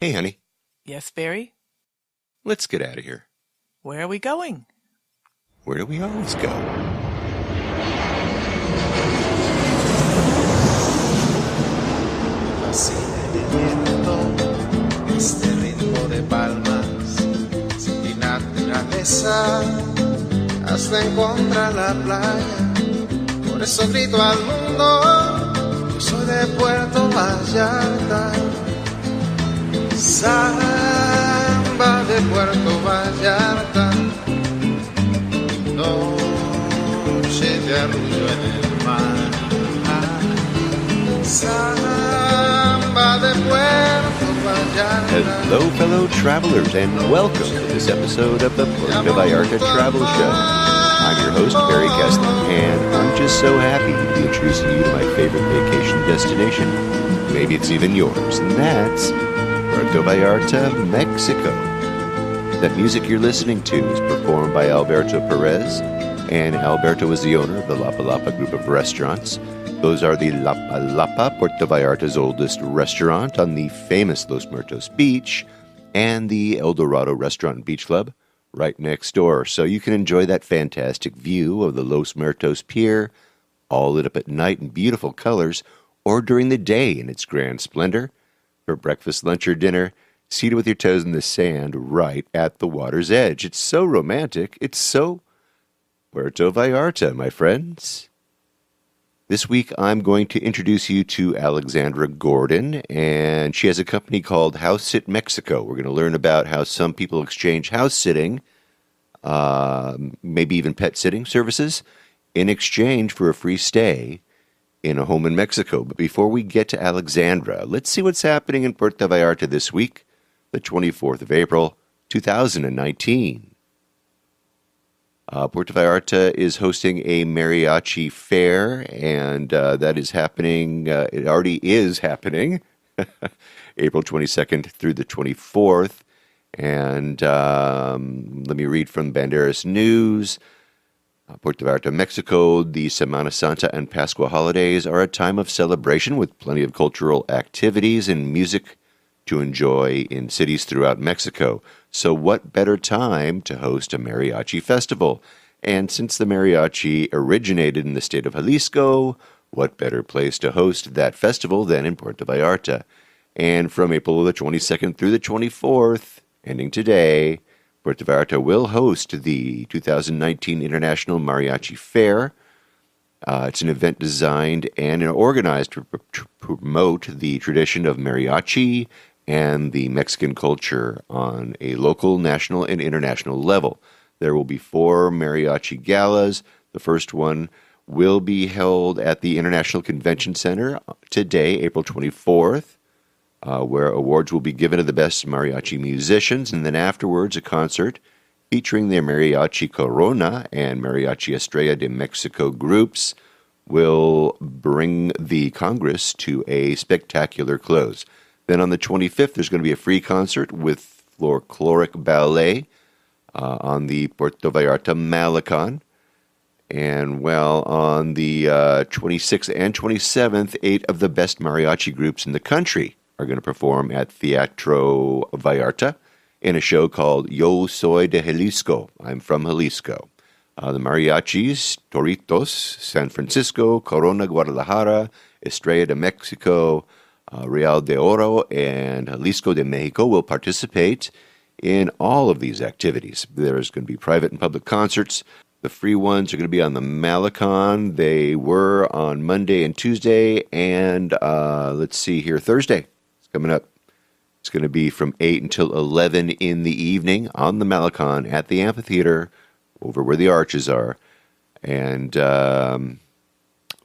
Hey, honey, Yes, Barry? let's get out of here. Where are we going? Where do we always go? Así el viento, este ritmo de palmas, sin mi naturaleza, hasta encontrar la playa. Por eso grito al mundo, yo soy de Puerto Vallarta. Samba de Puerto Vallarta, noche de arrullo en el mar. Samba de Puerto Vallarta. Hello, fellow travelers, and welcome to this episode of the Puerto Vallarta Travel Show. I'm your host, Barry Kessler, and I'm just so happy to be introducing you to my favorite vacation destination. Maybe it's even yours, and that's Puerto Vallarta, Mexico. That music you're listening to is performed by Alberto Perez, and Alberto is the owner of the Lapa Lapa group of restaurants. Those are the Lapa Lapa, Puerto Vallarta's oldest restaurant on the famous Los Muertos Beach, and the El Dorado Restaurant and Beach Club right next door. So you can enjoy that fantastic view of the Los Muertos Pier, all lit up at night in beautiful colors, or during the day in its grand splendor. For breakfast, lunch, or dinner, seated with your toes in the sand right at the water's edge. It's so romantic. It's so Puerto Vallarta, my friends. This week, I'm going to introduce you to Alexandra Gordon, and she has a company called House Sit Mexico. We're going to learn about how some people exchange house sitting, maybe even pet sitting services, in exchange for a free stay in a home in Mexico. But before we get to Alexandra, let's see what's happening in Puerto Vallarta this week, the 24th of April, 2019. Puerto Vallarta is hosting a mariachi fair, and that is happening, it already is happening, April 22nd through the 24th. And let me read from Banderas News. Puerto Vallarta, Mexico, the Semana Santa and Pascua holidays are a time of celebration with plenty of cultural activities and music to enjoy in cities throughout Mexico. So what better time to host a mariachi festival? And since the mariachi originated in the state of Jalisco, what better place to host that festival than in Puerto Vallarta? And from April the 22nd through the 24th, ending today, Puerto Vallarta will host the 2019 International Mariachi Fair. It's an event designed and organized to promote the tradition of mariachi and the Mexican culture on a local, national, and international level. There will be 4 mariachi galas. The first one will be held at the International Convention Center today, April 24th. Where awards will be given to the best mariachi musicians, and then afterwards a concert featuring the Mariachi Corona and Mariachi Estrella de Mexico groups will bring the Congress to a spectacular close. Then on the 25th, there's going to be a free concert with folkloric ballet on the Puerto Vallarta Malecon. And well, on the 26th and 27th, 8 of the best mariachi groups in the country are going to perform at Teatro Vallarta in a show called Yo Soy de Jalisco. I'm from Jalisco. The mariachis, Toritos, San Francisco, Corona Guadalajara, Estrella de Mexico, Real de Oro, and Jalisco de Mexico will participate in all of these activities. There's going to be private and public concerts. The free ones are going to be on the Malecon. They were on Monday and Tuesday, and let's see here, Thursday. Coming up. It's going to be from 8 until 11 in the evening on the Malecon at the amphitheater over where the arches are. And there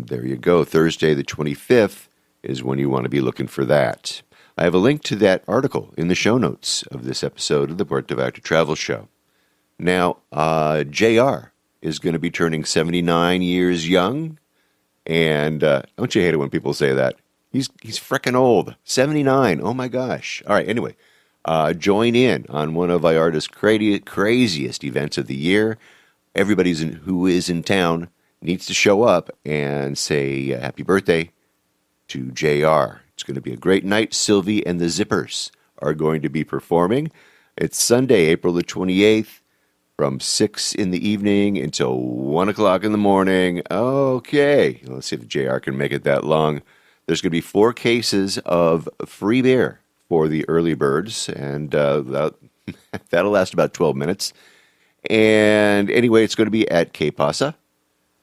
you go. Thursday the 25th is when you want to be looking for that. I have a link to that article in the show notes of this episode of the Puerto Vallarta Travel Show. Now, JR is going to be turning 79 years young. And don't you hate it when people say that? He's frickin' old. 79. Oh, my gosh. All right, anyway. Join in on one of Vallarta's craziest events of the year. Everybody who is in town needs to show up and say happy birthday to JR. It's going to be a great night. Sylvie and the Zippers are going to be performing. It's Sunday, April the 28th, from 6 in the evening until 1 o'clock in the morning. Okay, let's see if JR can make it that long. There's going to be 4 cases of free beer for the early birds, and that'll last about 12 minutes. And anyway, it's going to be at Que Pasa.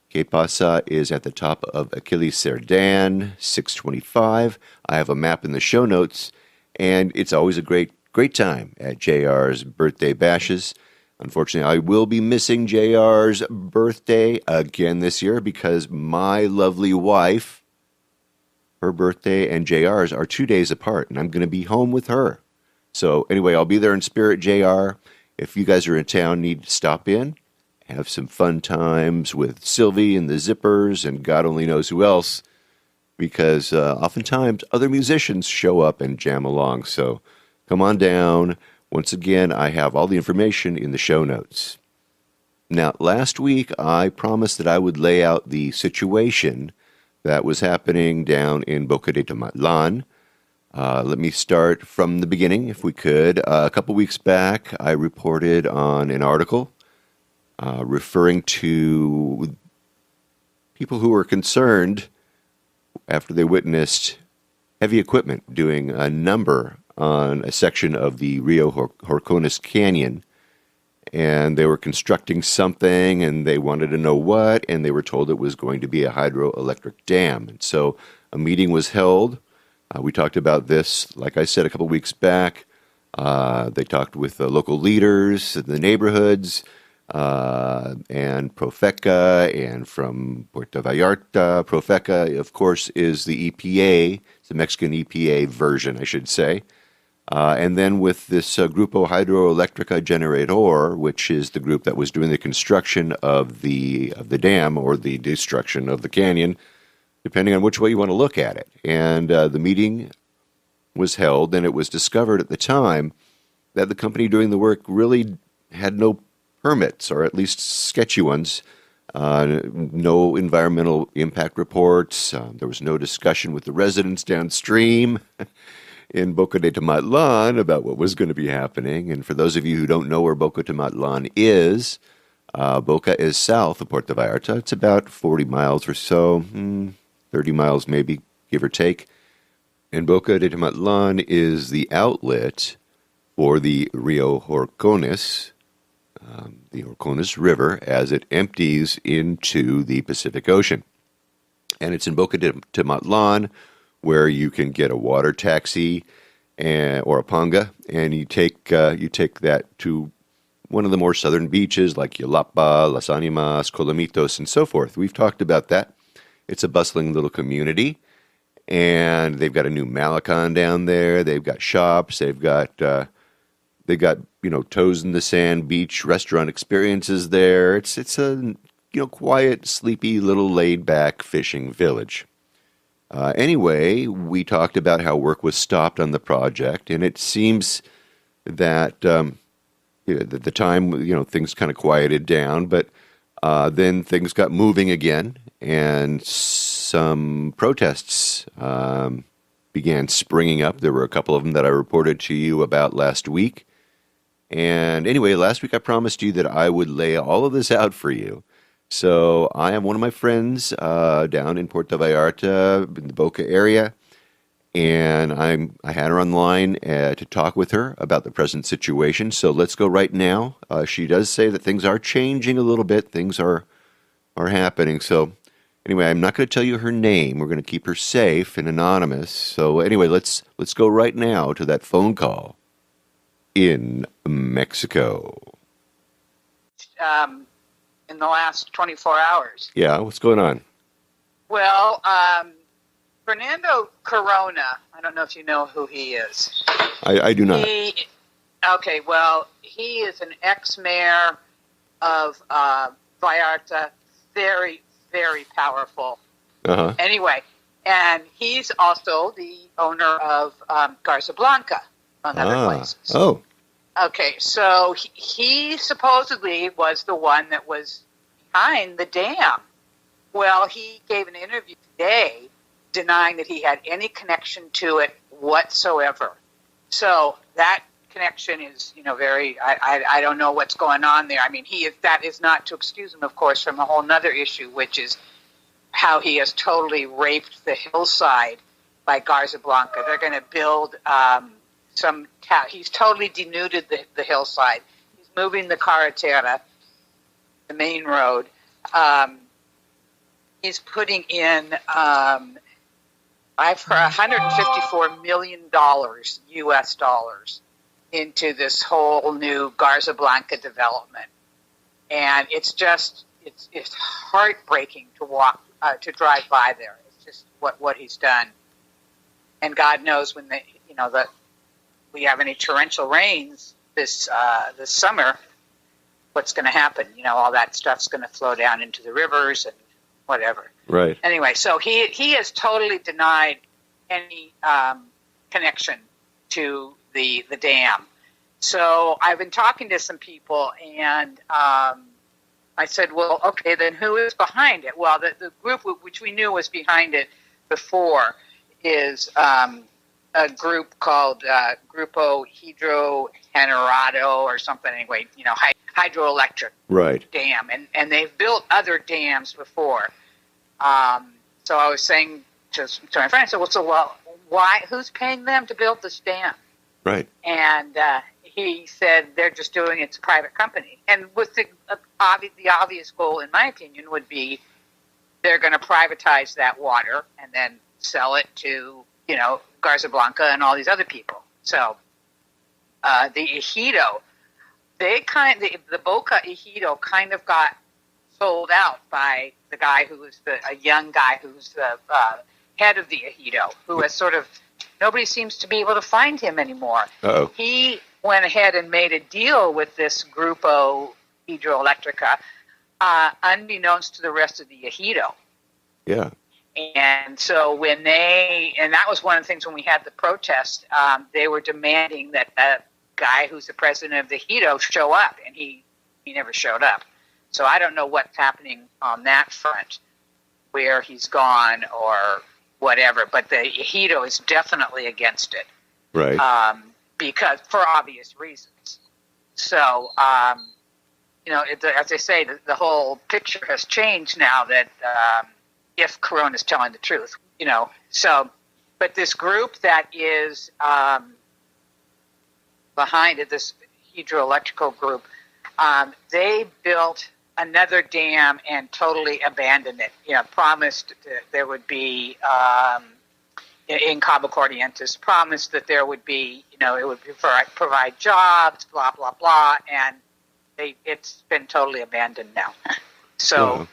Que Pasa is at the top of Achilles Cerdan, 625. I have a map in the show notes, and it's always a great time at JR's birthday bashes. Unfortunately, I will be missing JR's birthday again this year because my lovely wife, her birthday and JR's are 2 days apart, and I'm going to be home with her. So anyway, I'll be there in spirit, JR. If you guys are in town, need to stop in, have some fun times with Sylvie and the Zippers and God only knows who else, because oftentimes other musicians show up and jam along. So come on down. Once again, I have all the information in the show notes. Now, last week, I promised that I would lay out the situation that was happening down in Boca de Tomatlan. Let me start from the beginning, if we could. A couple weeks back, I reported on an article referring to people who were concerned after they witnessed heavy equipment doing a number on a section of the Rio Horcones Canyon, and they were constructing something, and they wanted to know what, and they were told it was going to be a hydroelectric dam. And so a meeting was held. We talked about this, like I said, a couple weeks back. They talked with the local leaders in the neighborhoods, and Profeca, and from Puerto Vallarta. Profeca, of course, is the EPA, it's the Mexican EPA version, I should say. And then with this Grupo Hidroelectrica Generador, which is the group that was doing the construction of the dam or the destruction of the canyon, depending on which way you want to look at it. And the meeting was held, and it was discovered at the time that the company doing the work really had no permits, or at least sketchy ones, no environmental impact reports. There was no discussion with the residents downstream in Boca de Tomatlan about what was going to be happening. And for those of you who don't know where Boca de Tomatlan is, Boca is south of Puerto Vallarta. It's about 40 miles or so, 30 miles maybe, give or take. And Boca de Tomatlan is the outlet for the Rio Horcones, the Horcones River, as it empties into the Pacific Ocean. And it's in Boca de Tomatlan where you can get a water taxi or a panga, and you take that to one of the more southern beaches like Yolapa, Las Animas, Colomitos, and so forth. We've talked about that. It's a bustling little community, and they've got a new Malecon down there. They've got shops. They've got toes in the sand beach restaurant experiences there. It's a quiet, sleepy, little laid back fishing village. Anyway, we talked about how work was stopped on the project, and it seems that at the time, things kind of quieted down, but then things got moving again, and some protests began springing up. There were a couple of them that I reported to you about last week. And anyway, last week I promised you that I would lay all of this out for you. So I have one of my friends down in Puerto Vallarta, in the Boca area, and I had her online to talk with her about the present situation. So let's go right now. She does say that things are changing a little bit. Things are happening. So anyway, I'm not going to tell you her name. We're going to keep her safe and anonymous. So anyway, let's go right now to that phone call in Mexico. In the last 24 hours. Yeah, what's going on? Well, Fernando Corona, I don't know if you know who he is. I do not. He is an ex-mayor of Vallarta, very, very powerful. Uh-huh. Anyway, and he's also the owner of Garza Blanca, among other places. Oh. Okay, so he supposedly was the one that was behind the dam. Well, he gave an interview today denying that he had any connection to it whatsoever. So that connection is, very. I don't know what's going on there. I mean, that is not to excuse him, of course, from a whole nother issue, which is how he has totally raped the hillside by Garza Blanca. They're going to build he's totally denuded the hillside. He's moving the carretera, the main road. He's putting in, I've heard $154 million US dollars into this whole new Garza Blanca development. And it's heartbreaking to drive by there. It's just what he's done. And God knows when we have any torrential rains this summer, what's going to happen. All that stuff's going to flow down into the rivers and whatever. Right. Anyway, so he has totally denied any connection to the dam. So I've been talking to some people, and I said, well, okay, then who is behind it? Well, the group which we knew was behind it before is a group called Grupo Hidro Generado or something. Anyway, hydroelectric dam, and they've built other dams before. So I was saying to my friend, I said, well, why? Who's paying them to build this dam? Right. And he said they're just doing it. It's a private company, and with the obvious goal, in my opinion, would be they're going to privatize that water and then sell it to Garza Blanca and all these other people. So the Ejido, the Boca Ejido kind of got sold out by the guy who was a young guy who's the head of the Ejido, who has sort of, nobody seems to be able to find him anymore. Uh-oh. He went ahead and made a deal with this Grupo Hidroelectrica, unbeknownst to the rest of the Ejido. Yeah. And so and that was one of the things when we had the protest, they were demanding that a guy who's the president of the Ejido show up, and he never showed up. So I don't know what's happening on that front, where he's gone or whatever, but the Ejido is definitely against it. Right. Because for obvious reasons. So, as I say, the whole picture has changed now that if Corona's telling the truth, So, but this group that is behind it, this hydroelectrical group, they built another dam and totally abandoned it. Promised that there would be in Cabo Corrientes, promised that there would be, it would provide jobs, blah blah blah, and it's been totally abandoned now. So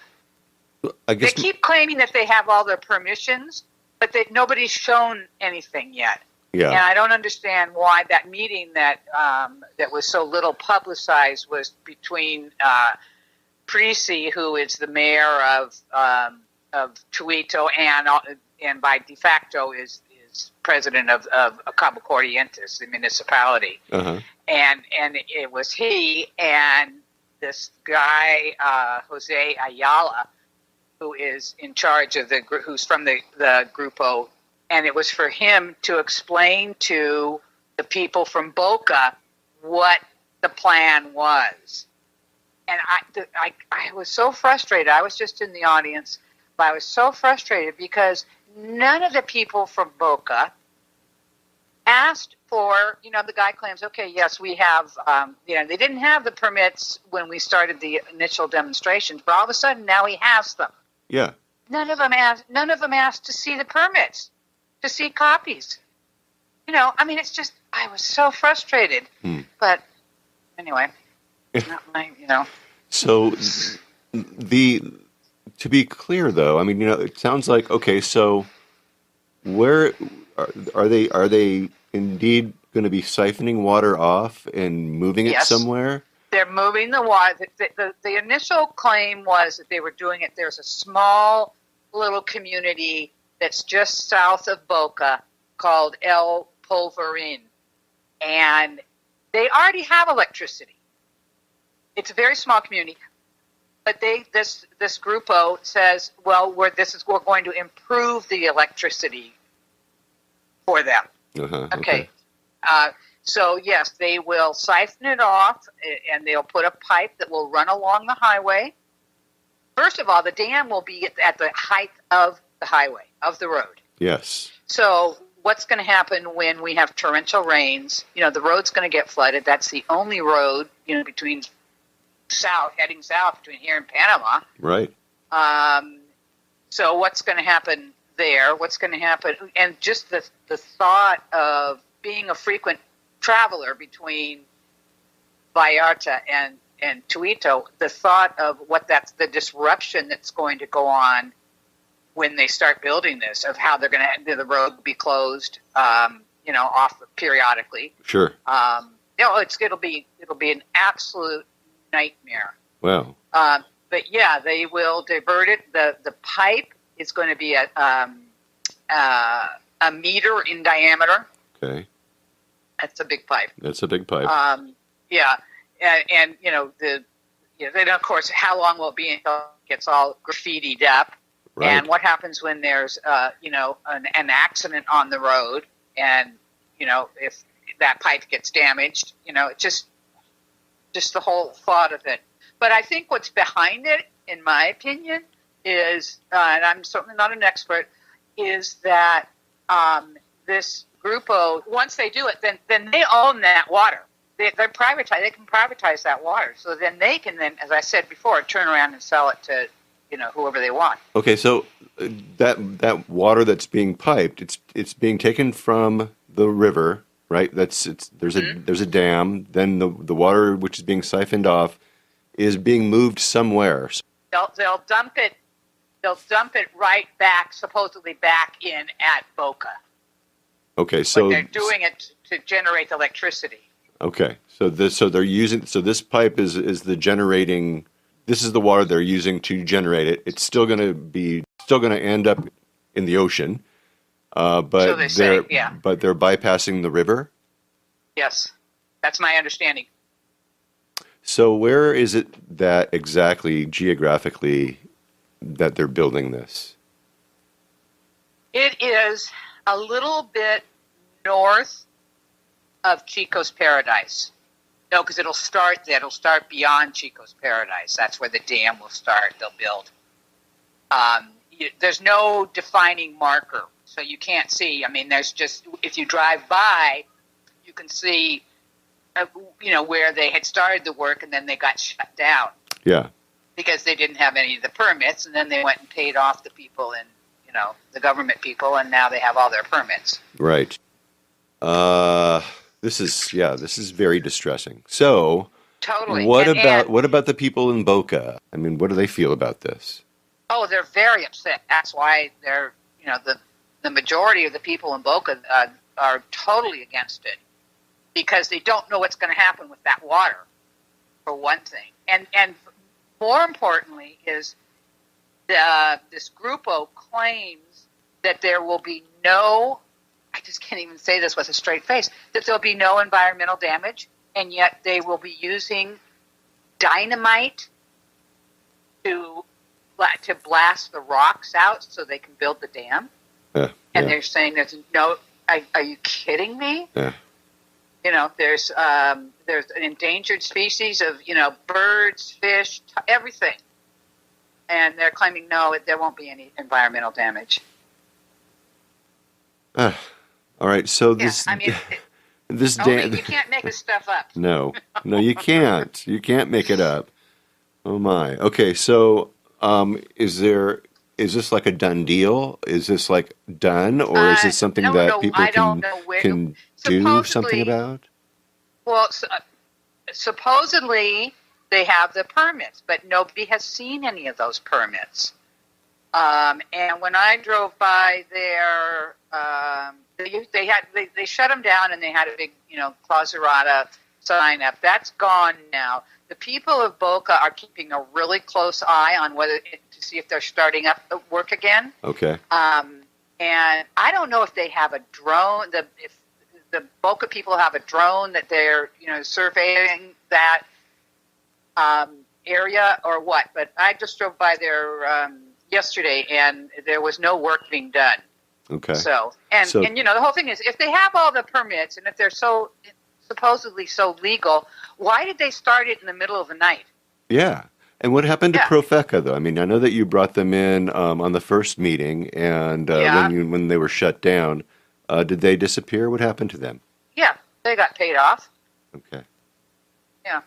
I guess they keep claiming that they have all their permissions, but that nobody's shown anything yet. Yeah. And I don't understand why that meeting that was so little publicized was between Prisi, who is the mayor of Tuito, and by de facto is president of Cabo Corrientes, the municipality. Uh-huh. And it was he and this guy Jose Ayala, who is in charge of who's from the Grupo, and it was for him to explain to the people from Boca what the plan was. And I was so frustrated. I was just in the audience, but I was so frustrated because none of the people from Boca asked for, the guy claims, okay, yes, we have, they didn't have the permits when we started the initial demonstrations, but all of a sudden now he has them. Yeah. None of them asked to see the permits, to see copies. It's just, I was so frustrated. But anyway, not my, So to be clear though, it sounds like, okay, so where are they indeed going to be siphoning water off and moving it somewhere? They're moving the water. The initial claim was that they were doing it. There's a small little community that's just south of Boca called El Polvorin, and they already have electricity. It's a very small community, but this Grupo says, well, we're going to improve the electricity for them. Uh-huh, Okay. So yes, they will siphon it off, and they'll put a pipe that will run along the highway. First of all, the dam will be at the height of the highway, of the road. Yes. So what's going to happen when we have torrential rains? The road's going to get flooded. That's the only road, heading south between here and Panama. Right. So what's going to happen there? What's going to happen? And just the thought of being a frequent traveler between Vallarta and Puerto, the thought of the disruption that's going to go on when they start building this, of how they're going to the road will be closed, off periodically. Sure. It'll be an absolute nightmare. Wow. But yeah, they will divert it. The pipe is going to be a meter in diameter. Okay. That's a big pipe. That's a big pipe. Yeah, and then of course, how long will it be until it gets all graffitied up? Right. And what happens when there's an accident on the road, and if that pipe gets damaged, just the whole thought of it. But I think what's behind it, in my opinion, is, and I'm certainly not an expert, is that this Grupo, once they do it, then they own that water. They're privatized. They can privatize that water. So then they can, as I said before, turn around and sell it to whoever they want. Okay, so that water that's being piped, it's being taken from the river, right? There's a dam. Then the water which is being siphoned off is being moved somewhere. They'll dump it. They'll dump it right back, supposedly back in at Boca. Okay, so but they're doing it to generate electricity. Okay, so this pipe is the generating. This is the water they're using to generate it. It's still going to end up in the ocean, but so they say, yeah. But they're bypassing the river. Yes, that's my understanding. So where is it that exactly geographically that they're building this? It is a little bit north of Chico's Paradise. No, because it'll start beyond Chico's Paradise. That's where the dam will start. They'll build. There's no defining marker, so you can't see. I mean, there's just, if you drive by, you can see, where they had started the work and then they got shut down. Yeah. Because they didn't have any of the permits, and then they went and paid off the people and, the government people, and now they have all their permits. Right. This is very distressing. So, totally. What about the people in Boca? I mean, what do they feel about this? Oh, they're very upset. That's why they're, the majority of the people in Boca are totally against it, because they don't know what's going to happen with that water, for one thing. And more importantly is this Grupo claims that there will be no, I just can't even say this with a straight face, that there'll be no environmental damage, and yet they will be using dynamite to blast the rocks out so they can build the dam. And they're saying there's no, are you kidding me? Yeah. There's an endangered species of, birds, fish, everything. And they're claiming, no, there won't be any environmental damage. All right, so this dam, you can't make this stuff up. No, you can't. You can't make it up. Oh my. Okay, so is this like a done deal? Is this like done, or is this something that people can do something about? Well, supposedly they have the permits, but nobody has seen any of those permits. And when I drove by there, they shut them down, and they had a big, clausurata sign up. That's gone now. The people of Boca are keeping a really close eye on to see if they're starting up the work again. Okay. And I don't know if they have a drone. If the Boca people have a drone that they're, surveying that area or what. But I just drove by there yesterday, and there was no work being done. Okay. So, and the whole thing is, if they have all the permits and if they're so supposedly so legal, why did they start it in the middle of the night? Yeah. And what happened to Yeah. Profeca, though? I mean, I know that you brought them in on the first meeting, and when they were shut down, did they disappear? What happened to them? Yeah, they got paid off. Okay. Yeah.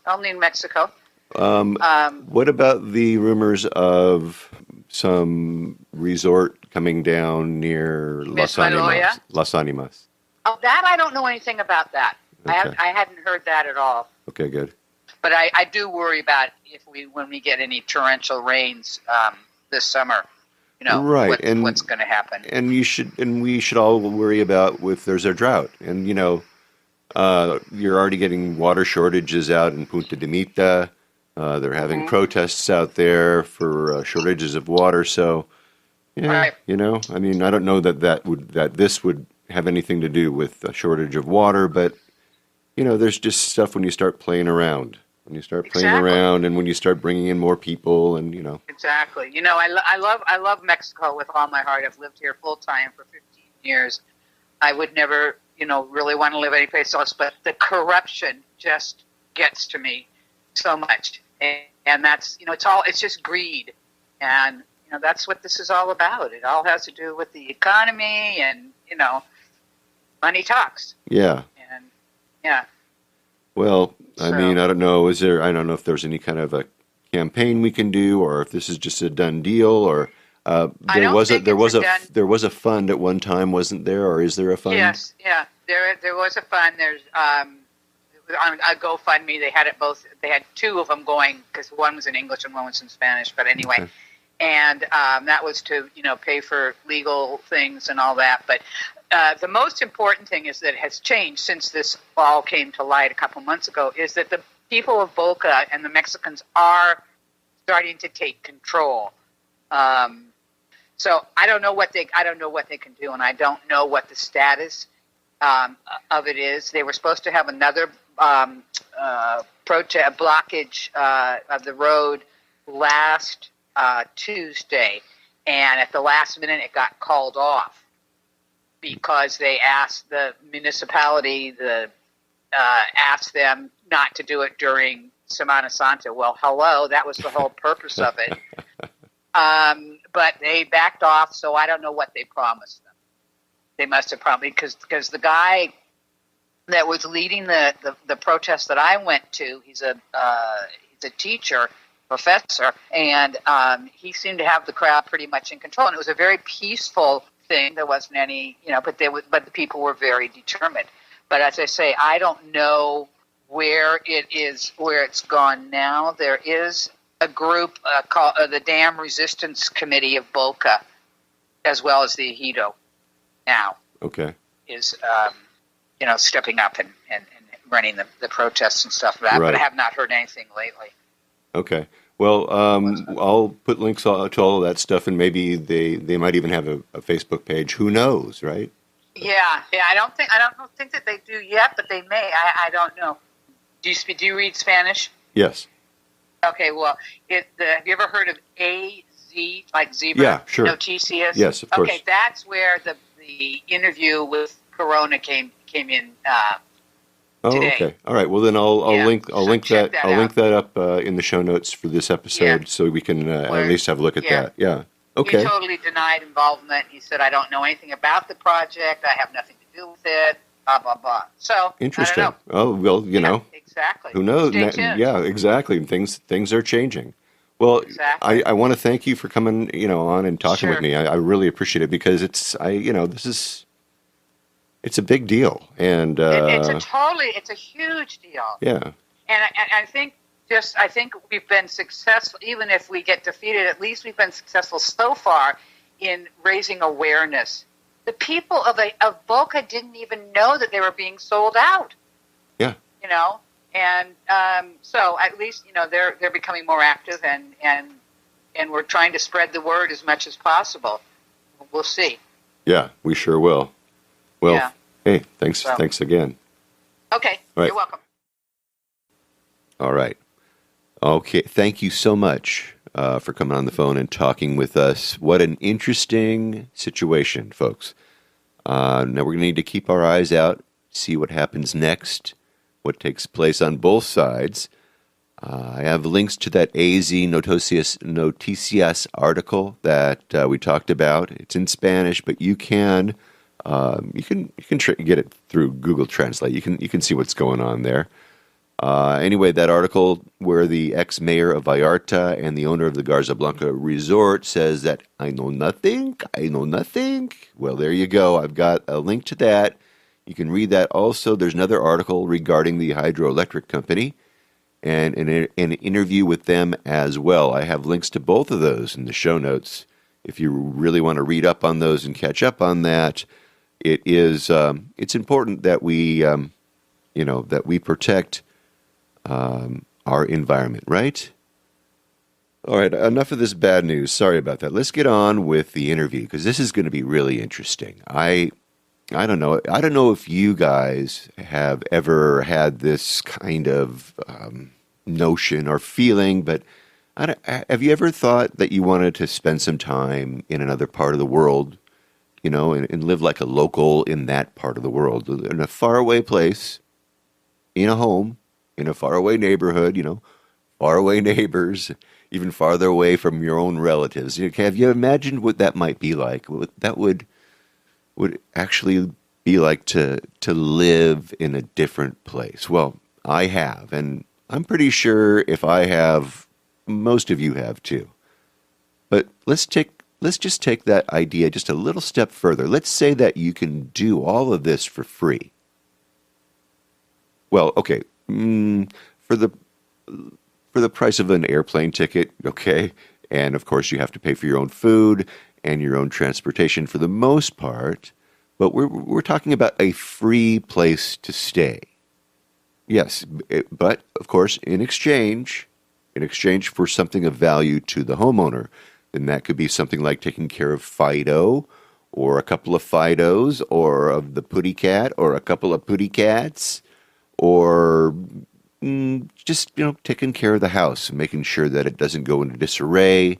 Only in Mexico. What about the rumors of some resort coming down near Miss Maloya? Las Animas? Oh, that I don't know anything about that. Okay. I hadn't heard that at all. Okay, good. But I do worry about when we get any torrential rains this summer. Right, what's going to happen. And we should all worry about if there's a drought. And you're already getting water shortages out in Punta de Mita. They're having protests out there for shortages of water. So, yeah, right. I mean, I don't know that this would have anything to do with a shortage of water, but there's just stuff when you start playing around. When you start playing around, and when you start bringing in more people, and Exactly. I love Mexico with all my heart. I've lived here full time for 15 years. I would never, really want to live anyplace else. But the corruption just gets to me so much, and that's it's just greed, and that's what this is all about. It all has to do with the economy, and money talks. Yeah. And yeah. Well, I mean, I don't know. I don't know if there's any kind of a campaign we can do, or if this is just a done deal, or there was a fund at one time, wasn't there, or is there a fund? Yes, yeah, there was a fund. There's on a GoFundMe. They had it both. They had two of them going because one was in English and one was in Spanish. But anyway. Okay. And that was to, pay for legal things and all that. But the most important thing is that it has changed since this all came to light a couple months ago, is that the people of Boca and the Mexicans are starting to take control. So I don't know what they can do, and I don't know what the status of it is. They were supposed to have another blockage of the road last Tuesday, and at the last minute it got called off because they asked the municipality asked them not to do it during Semana Santa. Well, hello, that was the whole purpose of it. But they backed off, so I don't know what they promised them. They must have probably because the guy that was leading the protest that I went to, he's a teacher. Professor, and he seemed to have the crowd pretty much in control, and it was a very peaceful thing. There wasn't any, but the people were very determined. But as I say, I don't know where it's gone now. There is a group called the Dam Resistance Committee of Boca, as well as the Fido. Now, okay, is stepping up and running the protests and stuff like that. Right. But I have not heard anything lately. Okay. Well, I'll put links to all of that stuff, and maybe they might even have a Facebook page. Who knows, right? Yeah. I don't think that they do yet, but they may. I don't know. Do you read Spanish? Yes. Okay. Well, have you ever heard of AZ, like zebra? Yeah, sure. TCS. Yes, of course. Okay, that's where the interview with Corona came in. Oh, today. Okay. All right. Well, then I'll link that up in the show notes for this episode, so we can at least have a look at that. Yeah. Okay. He totally denied involvement. He said, "I don't know anything about the project. I have nothing to do with it." Blah blah blah. So interesting. I don't know. Oh well, exactly. Who knows? Stay tuned. Yeah, exactly. Things are changing. Well, exactly. I want to thank you for coming, on and talking with me. I really appreciate it because it's a big deal, and it's a huge deal. Yeah. And I think we've been successful, even if we get defeated. At least we've been successful so far in raising awareness. The people of Boca didn't even know that they were being sold out. Yeah. And so at least they're becoming more active, and we're trying to spread the word as much as possible. We'll see. Yeah, we sure will. Well, yeah. Hey, thanks again. Okay, right. You're welcome. All right. Okay, thank you so much, for coming on the phone and talking with us. What an interesting situation, folks. Now we're going to need to keep our eyes out, see what happens next, what takes place on both sides. I have links to that AZ Noticias article that we talked about. It's in Spanish, but you can get it through Google Translate. You can see what's going on there. Anyway, that article where the ex-mayor of Vallarta and the owner of the Garza Blanca resort says that I know nothing. Well, there you go. I've got a link to that. You can read that. Also, there's another article regarding the hydroelectric company and an interview with them as well. I have links to both of those in the show notes. If you really want to read up on those and catch up on that, it's important that we protect our environment, right? All right, enough of this bad news. Sorry about that. Let's get on with the interview because this is going to be really interesting. I don't know. I don't know if you guys have ever had this kind of notion or feeling, but have you ever thought that you wanted to spend some time in another part of the world, and live like a local in that part of the world, in a faraway place, in a home, in a faraway neighborhood, faraway neighbors, even farther away from your own relatives? Have you imagined what that might be like? What that would actually be like to live in a different place? Well, I have, and I'm pretty sure if I have, most of you have too. But let's just take that idea just a little step further. Let's say that you can do all of this for free. Well, okay, for the price of an airplane ticket, okay, and of course you have to pay for your own food and your own transportation for the most part, but we're talking about a free place to stay. Yes, but of course in exchange for something of value to the homeowner, then that could be something like taking care of Fido, or a couple of Fidos, or of the putty cat, or a couple of putty cats, or just taking care of the house and making sure that it doesn't go into disarray,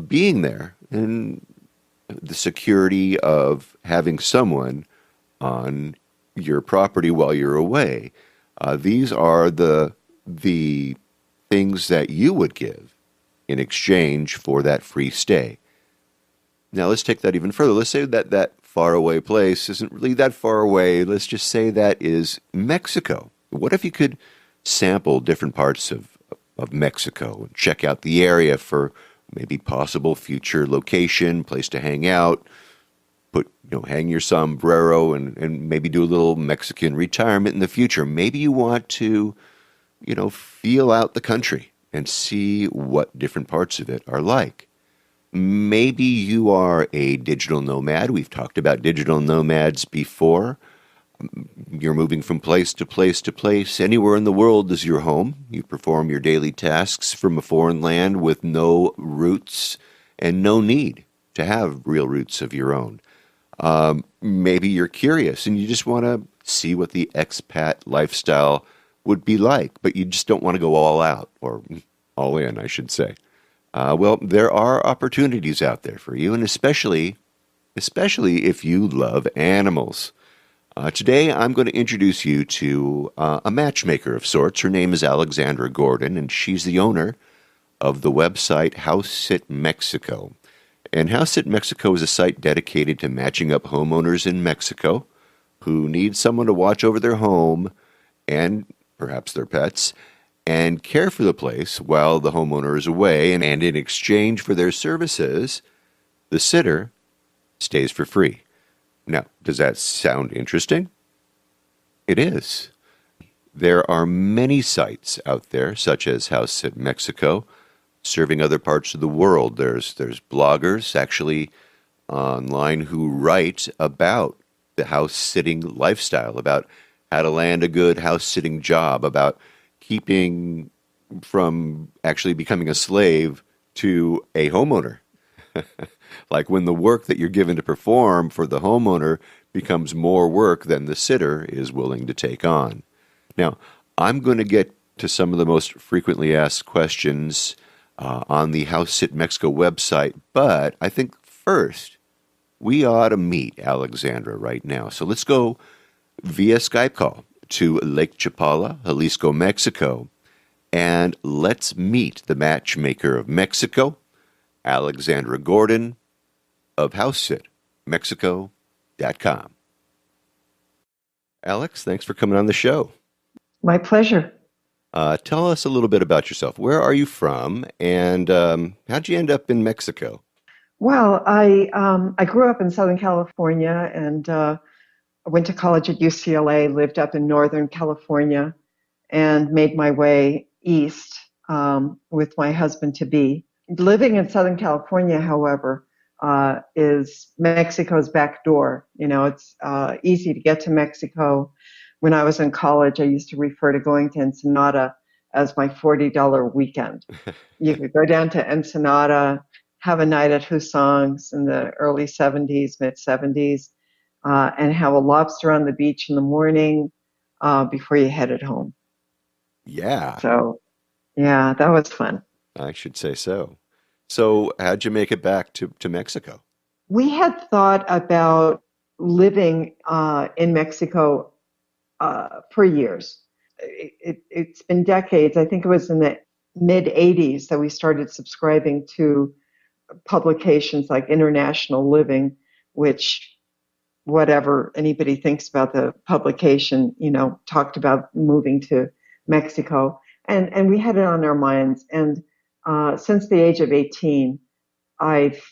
being there, and the security of having someone on your property while you're away. These are the things that you would give in exchange for that free stay. Now let's take that even further. Let's say that faraway place isn't really that far away. Let's just say that is Mexico. What if you could sample different parts of Mexico and check out the area for maybe possible future location, place to hang out, hang your sombrero and maybe do a little Mexican retirement in the future. Maybe you want to, feel out the country and see what different parts of it are like. Maybe you are a digital nomad. We've talked about digital nomads before. You're moving from place to place to place. Anywhere in the world is your home. You perform your daily tasks from a foreign land with no roots and no need to have real roots of your own. Maybe you're curious and you just want to see what the expat lifestyle would be like, but you just don't want to go all out, or all in, I should say. Well, there are opportunities out there for you, and especially if you love animals. Today, I'm going to introduce you to a matchmaker of sorts. Her name is Alexandra Gordon, and she's the owner of the website House Sit Mexico. And House Sit Mexico is a site dedicated to matching up homeowners in Mexico who need someone to watch over their home and perhaps their pets and care for the place while the homeowner is away. And in exchange for their services, the sitter stays for free. Now, does that sound interesting? It is. There are many sites out there, such as House Sit Mexico, serving other parts of the world. There's bloggers actually online who write about the house sitting lifestyle, about how to land a good house sitting job, about keeping from actually becoming a slave to a homeowner. Like when the work that you're given to perform for the homeowner becomes more work than the sitter is willing to take on. Now, I'm going to get to some of the most frequently asked questions on the House Sit Mexico website. But I think first we ought to meet Alexandra right now. So let's go via Skype call to Lake Chapala, Jalisco, Mexico, and let's meet the matchmaker of Mexico, Alexandra Gordon of HouseSitMexico.com. Alex, thanks for coming on the show. My pleasure. Tell us a little bit about yourself. Where are you from, and how'd you end up in Mexico? Well, I grew up in Southern California and went to college at UCLA, lived up in Northern California, and made my way east with my husband-to-be. Living in Southern California, however, is Mexico's back door. You know, it's easy to get to Mexico. When I was in college, I used to refer to going to Ensenada as my $40 weekend. You could go down to Ensenada, have a night at Husong's in the early 70s, mid 70s, and have a lobster on the beach in the morning before you headed home. Yeah. So, yeah, that was fun. I should say so. So how'd you make it back to Mexico? We had thought about living in Mexico for years. It's been decades. I think it was in the mid 80s that we started subscribing to publications like International Living, which whatever anybody thinks about the publication, you know, talked about moving to Mexico. And we had it on our minds. And since the age of 18, I've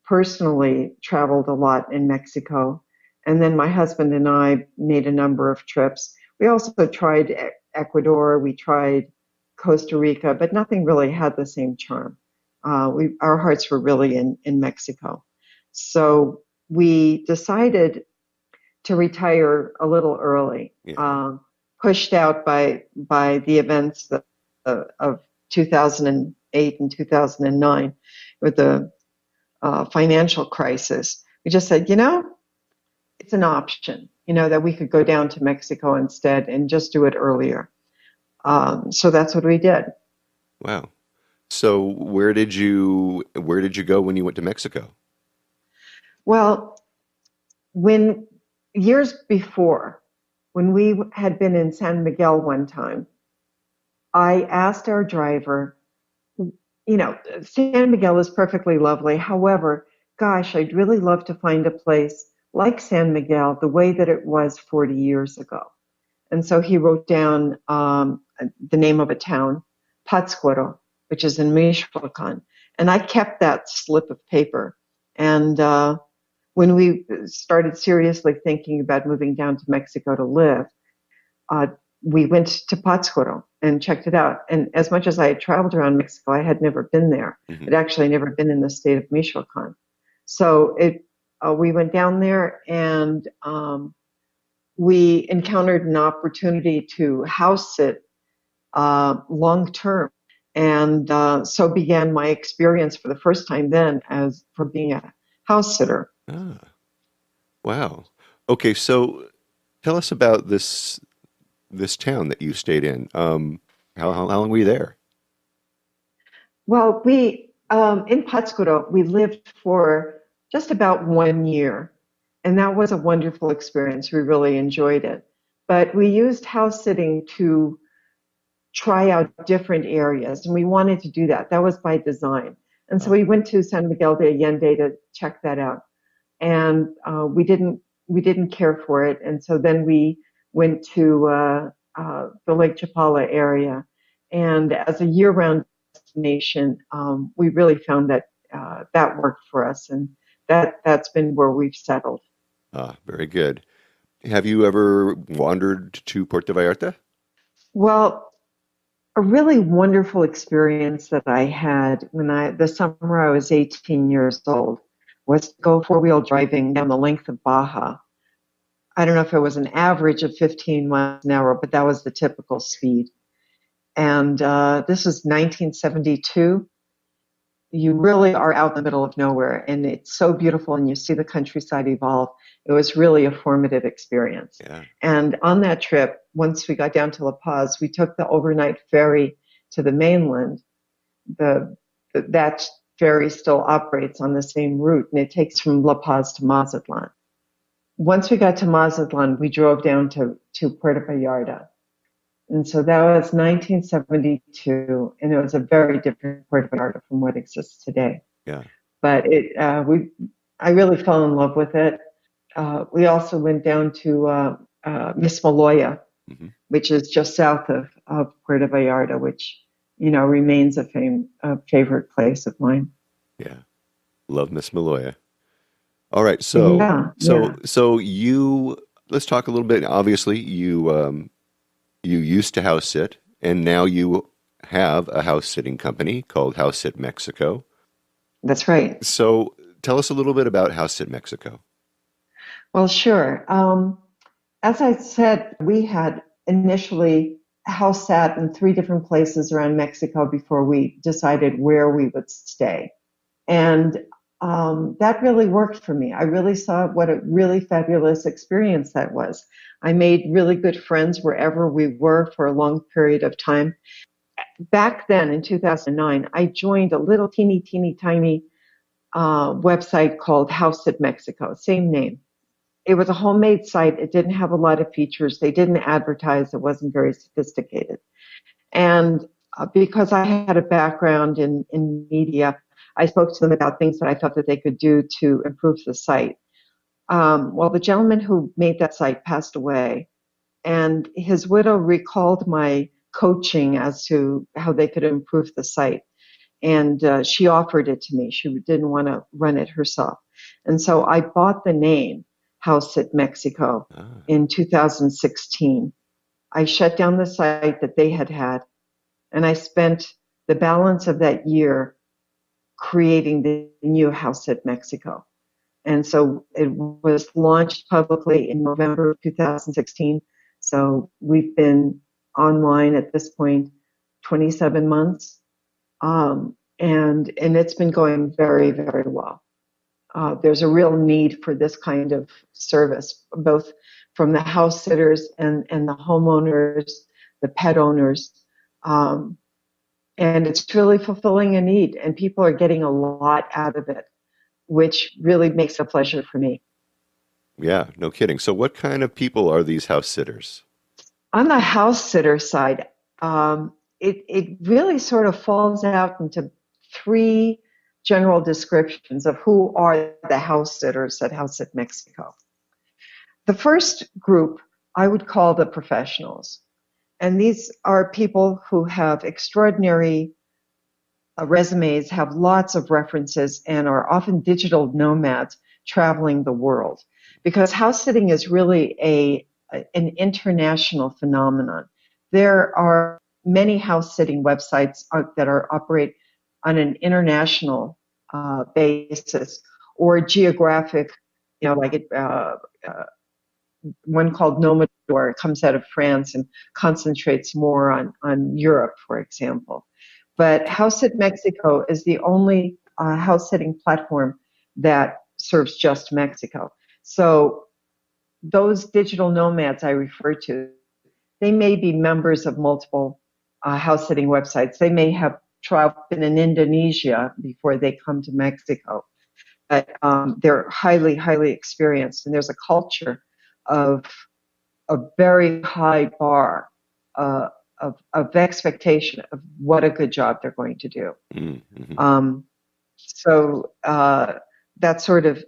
personally traveled a lot in Mexico. And then my husband and I made a number of trips. We also tried Ecuador, we tried Costa Rica, but nothing really had the same charm. Our hearts were really in Mexico. So we decided to retire a little early, pushed out by the events of 2008 and 2009 with the financial crisis. We just said, you know, it's an option, you know, that we could go down to Mexico instead and just do it earlier. So that's what we did. Wow. So where did you go when you went to Mexico? Well, years before, when we had been in San Miguel one time, I asked our driver, you know, San Miguel is perfectly lovely. However, gosh, I'd really love to find a place like San Miguel the way that it was 40 years ago. And so he wrote down the name of a town, Pátzcuaro, which is in Michoacán. And I kept that slip of paper. And when we started seriously thinking about moving down to Mexico to live, we went to Pátzcuaro and checked it out. And as much as I had traveled around Mexico, I had never been there. I'd actually never been in the state of Michoacán. So we went down there and we encountered an opportunity to house sit long term. And so began my experience for the first time then as for being a house sitter. Ah, wow. Okay, so tell us about this town that you stayed in. How long were you there? Well, we in Pátzcuaro, we lived for just about 1 year, and that was a wonderful experience. We really enjoyed it. But we used house sitting to try out different areas, and we wanted to do that. That was by design. And so we went to San Miguel de Allende to check that out, and we didn't care for it. And so then we went to the Lake Chapala area, and as a year-round destination, we really found that that worked for us, and that's been where we've settled. Ah, very good. Have you ever wandered to Puerto Vallarta? Well, a really wonderful experience that I had the summer I was 18 years old was to go four-wheel driving down the length of Baja. I don't know if it was an average of 15 miles an hour, but that was the typical speed. And this was 1972. You really are out in the middle of nowhere, and it's so beautiful, and you see the countryside evolve. It was really a formative experience. Yeah. And on that trip, once we got down to La Paz, we took the overnight ferry to the mainland. The that ferry still operates on the same route, and it takes from La Paz to Mazatlan. Once we got to Mazatlan, we drove down to Puerto Vallarta. And so that was 1972, and it was a very different Puerto Vallarta from what exists today. Yeah. But I really fell in love with it. We also went down to Mismaloya, Mm-hmm. which is just south of Puerto Vallarta, which, remains a favorite place of mine. Yeah. Love Miss Maloya. All right. So, Yeah. so you, let's talk a little bit. Obviously, you used to house sit, and now you have a house sitting company called House Sit Mexico. That's right. So tell us a little bit about House Sit Mexico. Well, sure. As I said, we had initially house sat in 3 different places around Mexico before we decided where we would stay. And that really worked for me. I really saw what a really fabulous experience that was. I made really good friends wherever we were for a long period of time. Back then, in 2009, I joined a little teeny tiny website called House at Mexico, same name. It was a homemade site. It didn't have a lot of features. They didn't advertise. It wasn't very sophisticated. And because I had a background in media, I spoke to them about things that I thought that they could do to improve the site. Well, the gentleman who made that site passed away, and his widow recalled my coaching as to how they could improve the site. And she offered it to me. She didn't want to run it herself. And so I bought the name House at Mexico in 2016. I shut down the site that they had, and I spent the balance of that year creating the new House at Mexico. And so it was launched publicly in November of 2016. So we've been online at this point 27 months. And it's been going very, very well. There's a real need for this kind of service, both from the house sitters and the homeowners, the pet owners. And it's really fulfilling a need, and people are getting a lot out of it, which really makes it a pleasure for me. Yeah, no kidding. So what kind of people are these house sitters? On the house sitter side, it really sort of falls out into 3 general descriptions of who are the house sitters at House at Mexico. The first group I would call the professionals. And these are people who have extraordinary resumes, have lots of references, and are often digital nomads traveling the world. Because house sitting is really an international phenomenon. There are many house sitting websites that operate on an international basis or geographic, like one called Nomador. It comes out of France and concentrates more on Europe, for example. But House at Mexico is the only house sitting platform that serves just Mexico. So those digital nomads I refer to, they may be members of multiple house sitting websites. They may have been in Indonesia before they come to Mexico. But they're highly, highly experienced. And there's a culture of a very high bar of expectation of what a good job they're going to do. Mm-hmm. So that's sort of,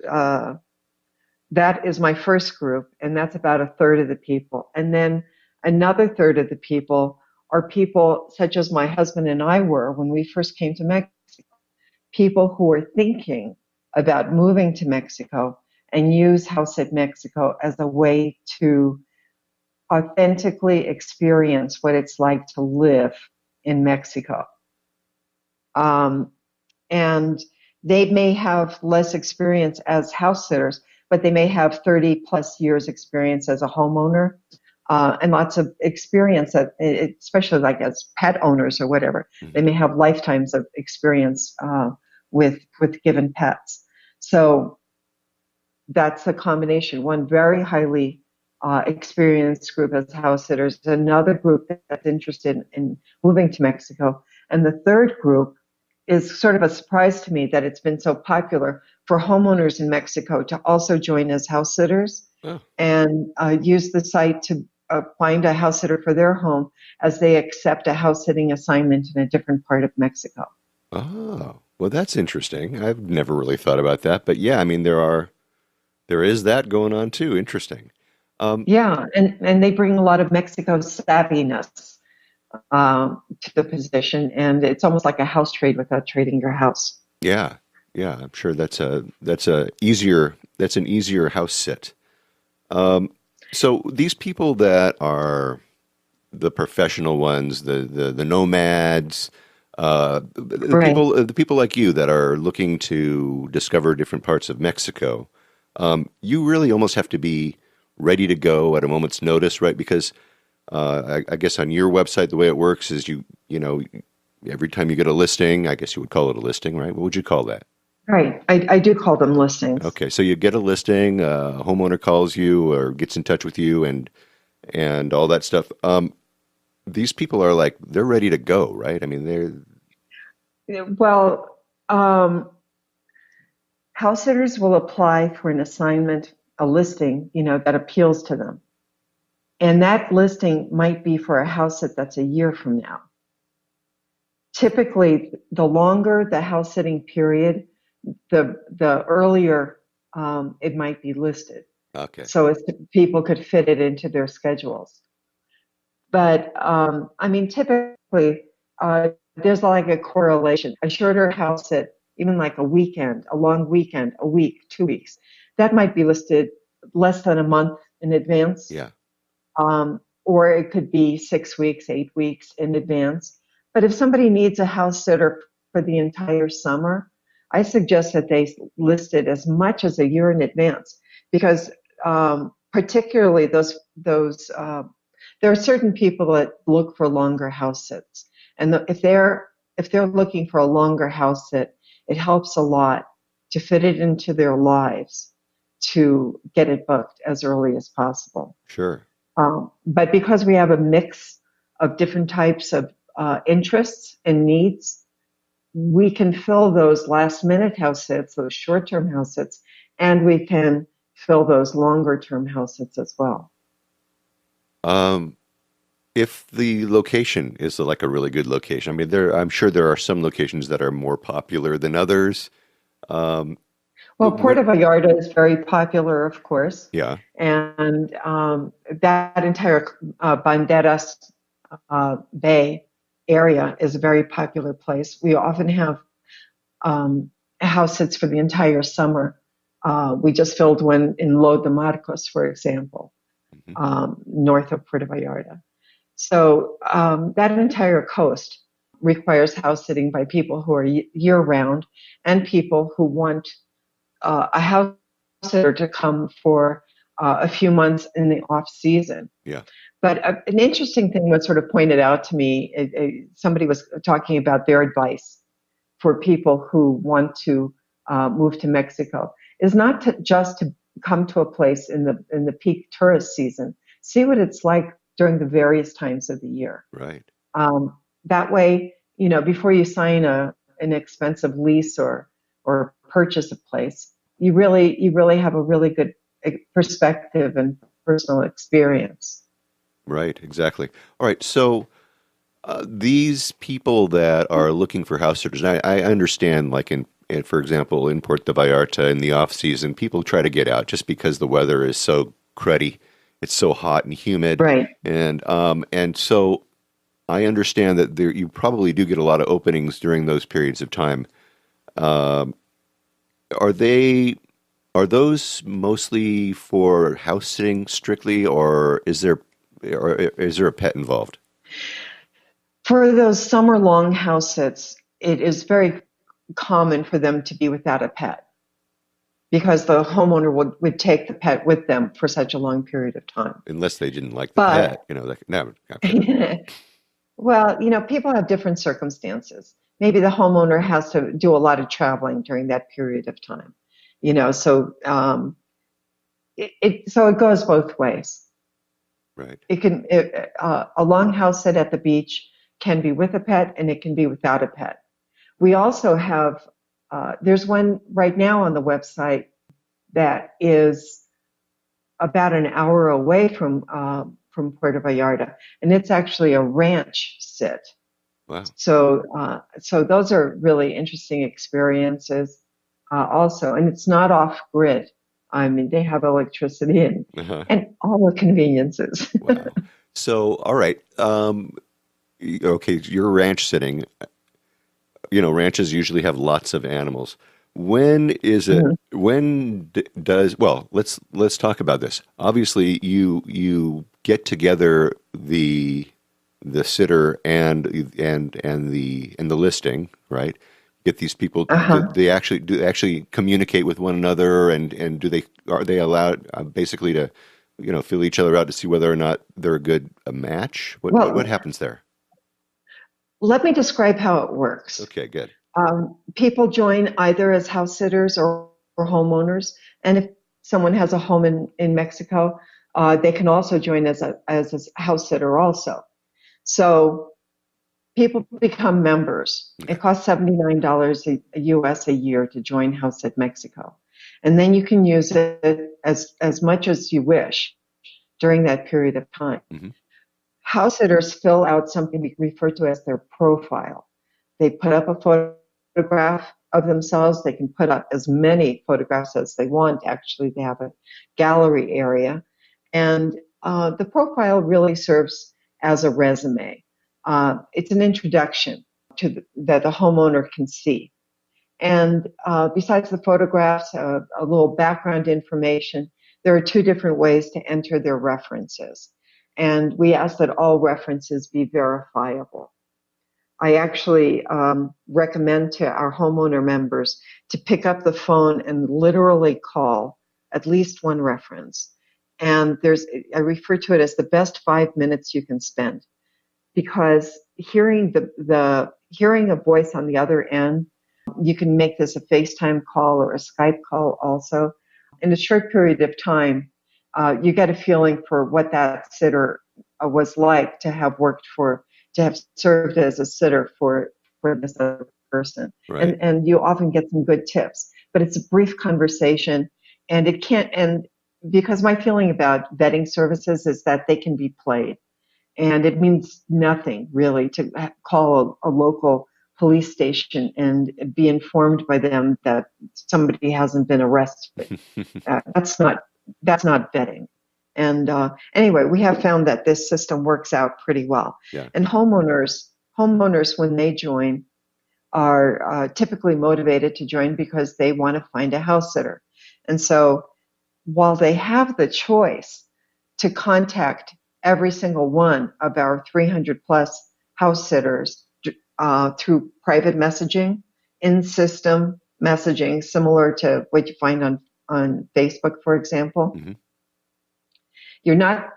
that is my first group, and that's about 1/3 of the people. And then another 1/3 of the people are people such as my husband and I were when we first came to Mexico, people who are thinking about moving to Mexico and use House at Mexico as a way to authentically experience what it's like to live in Mexico. And they may have less experience as house sitters, but they may have 30 plus years experience as a homeowner, and lots of experience, especially like as pet owners or whatever. Mm-hmm. They may have lifetimes of experience with given pets. So that's a combination. One very highly experienced group as house sitters, another group that's interested in moving to Mexico, and the third group is sort of a surprise to me that it's been so popular for homeowners in Mexico to also join as house sitters Oh, and use the site to find a house sitter for their home as they accept a house sitting assignment in a different part of Mexico. oh, well, that's interesting. I've never really thought about that, but yeah, I mean, there is that going on too. Interesting. Um, Yeah, and they bring a lot of Mexico savviness to the position, and it's almost like a house trade without trading your house. yeah, yeah, I'm sure that's an easier house sit. Um, so these people that are the professional ones, the nomads, Right. the people like you that are looking to discover different parts of Mexico, you really almost have to be ready to go at a moment's notice, right? Because I guess on your website, the way it works is you know, every time you get a listing, I guess you would call it a listing, right? What would you call that? Right. I do call them listings. Okay, so you get a listing, a homeowner calls you or gets in touch with you, and all that stuff. These people are like they're ready to go, right? I mean, they're Well, house sitters will apply for an assignment, a listing, that appeals to them. And that listing might be for a house that's a year from now. Typically, the longer the house sitting period, the earlier it might be listed, okay. so as people could fit it into their schedules. But I mean, typically, there's like a correlation. A shorter house sit, even like a weekend, a long weekend, a week, 2 weeks, that might be listed less than a month in advance, Yeah, or it could be 6 weeks, 8 weeks in advance. But if somebody needs a house sitter for the entire summer, I suggest that they list it as much as a year in advance, because particularly there are certain people that look for longer house sits, and if they're looking for a longer house sit, it helps a lot to fit it into their lives to get it booked as early as possible. sure. But because we have a mix of different types of interests and needs, we can fill those last minute house sits, those short term house sits, and we can fill those longer term house sits as well. Um, if the location is like a really good location, I mean, I'm sure there are some locations that are more popular than others. Um, Well, what? Puerto Vallarta is very popular, of course, Yeah, and that entire Banderas Bay area is a very popular place. We often have house sits for the entire summer. We just filled one in Lo de Marcos, for example, hmm, north of Puerto Vallarta. So that entire coast requires house sitting by people who are year round and people who want a house sitter to come for a few months in the off season. yeah, But an interesting thing was sort of pointed out to me. Somebody was talking about their advice for people who want to move to Mexico is not just to come to a place in the peak tourist season. See what it's like during the various times of the year. right. That way, before you sign an expensive lease or purchase a place, you really have a really good perspective and personal experience. Right, exactly. All right, so these people that are looking for house sitters, and I understand, like for example, in Puerto Vallarta in the off season, people try to get out just because the weather is so cruddy. It's so hot and humid, Right. and so I understand that you probably do get a lot of openings during those periods of time. Um, are they are those mostly for house sitting strictly, or is there a pet involved? For those summer long house sits, it is very common for them to be without a pet because the homeowner would take the pet with them for such a long period of time. Unless they didn't like the But, pet, no, I'm kidding. well, people have different circumstances. Maybe the homeowner has to do a lot of traveling during that period of time, so it goes both ways. Right. A long house sit at the beach can be with a pet and it can be without a pet. We also have, there's one right now on the website that is about an hour away from Puerto Vallarta, and it's actually a ranch sit. Wow. So those are really interesting experiences, also, and it's not off grid. I mean, they have electricity Uh-huh. and all the conveniences. Wow. So, all right. Okay, you're ranch sitting. Ranches usually have lots of animals. When is it? Mhm. When does? Well, let's talk about this. Obviously, you get together the sitter and the listing, right? Get these people. Uh-huh. Do they actually communicate with one another, and are they allowed basically to feel each other out to see whether or not they're a match? What Well, happens there? let me describe how it works. Okay, good. People join either as house sitters or homeowners, and if someone has a home in Mexico, they can also join as a house sitter also. So people become members. It costs $79 US a year to join House at Mexico, and then you can use it as much as you wish during that period of time. Hmm. House sitters fill out something we refer to as their profile. They put up a photograph of themselves. They can put up as many photographs as they want. Actually, they have a gallery area. And the profile really serves as a resume. It's an introduction that the homeowner can see. And besides the photographs, a little background information, there are two different ways to enter their references. And we ask that all references be verifiable. I actually recommend to our homeowner members to pick up the phone and literally call at least one reference. And I refer to it as the best 5 minutes you can spend, because hearing hearing a voice on the other end, you can make this a FaceTime call or a Skype call also. In a short period of time, you get a feeling for what that sitter was like to have served as a sitter for this other person. Right. And you often get some good tips, but it's a brief conversation, and because my feeling about vetting services is that they can be played. And it means nothing really to call a local police station and be informed by them that somebody hasn't been arrested. That's not vetting. And anyway, we have found that this system works out pretty well. Yeah. And homeowners, when they join, are typically motivated to join because they want to find a house sitter. And so while they have the choice to contact every single one of our 300 plus house sitters through private messaging, in-system messaging, similar to what you find on Facebook, for example, Hmm. you're not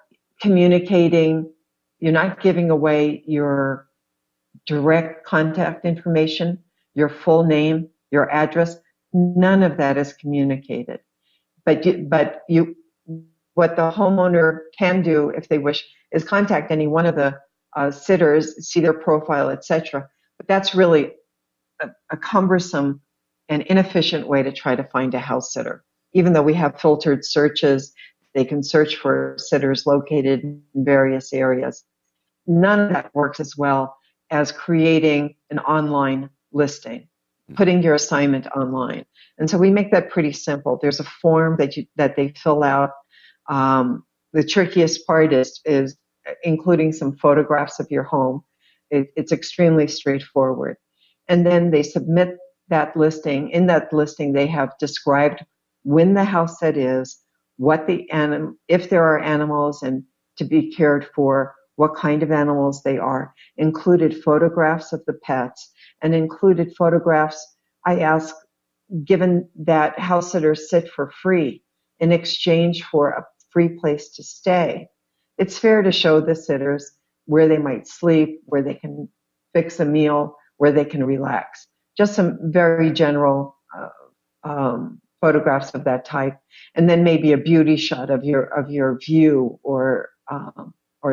communicating, you're not giving away your direct contact information, your full name, your address. None of that is communicated. But what the homeowner can do, if they wish, is contact any one of the sitters, see their profile, etc. But that's really a cumbersome and inefficient way to try to find a house sitter. Even though we have filtered searches, they can search for sitters located in various areas. None of that works as well as creating an online listing, putting your assignment online. And so we make that pretty simple. There's a form that they fill out. The trickiest part is including some photographs of your home. It's extremely straightforward. And then they submit that listing. In that listing, they have described when the house set is, if there are animals and to be cared for, what kind of animals they are, included photographs of the pets, and included photographs. I ask, given that house sitters sit for free in exchange for a free place to stay, it's fair to show the sitters where they might sleep, where they can fix a meal, where they can relax. Just some very general photographs of that type, and then maybe a beauty shot of your view or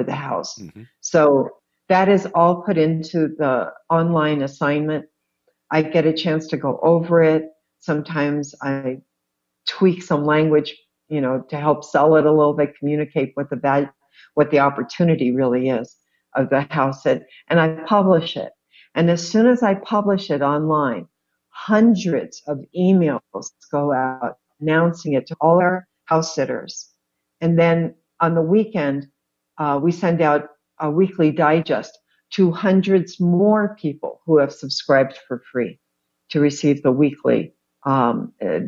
the house. Hmm. So that is all put into the online assignment. I get a chance to go over it. Sometimes I tweak some language, to help sell it a little bit, communicate what the value, what the opportunity really is of the house, and I publish it. And as soon as I publish it online, hundreds of emails go out announcing it to all our house sitters. And then on the weekend, we send out a weekly digest to hundreds more people who have subscribed for free to receive the weekly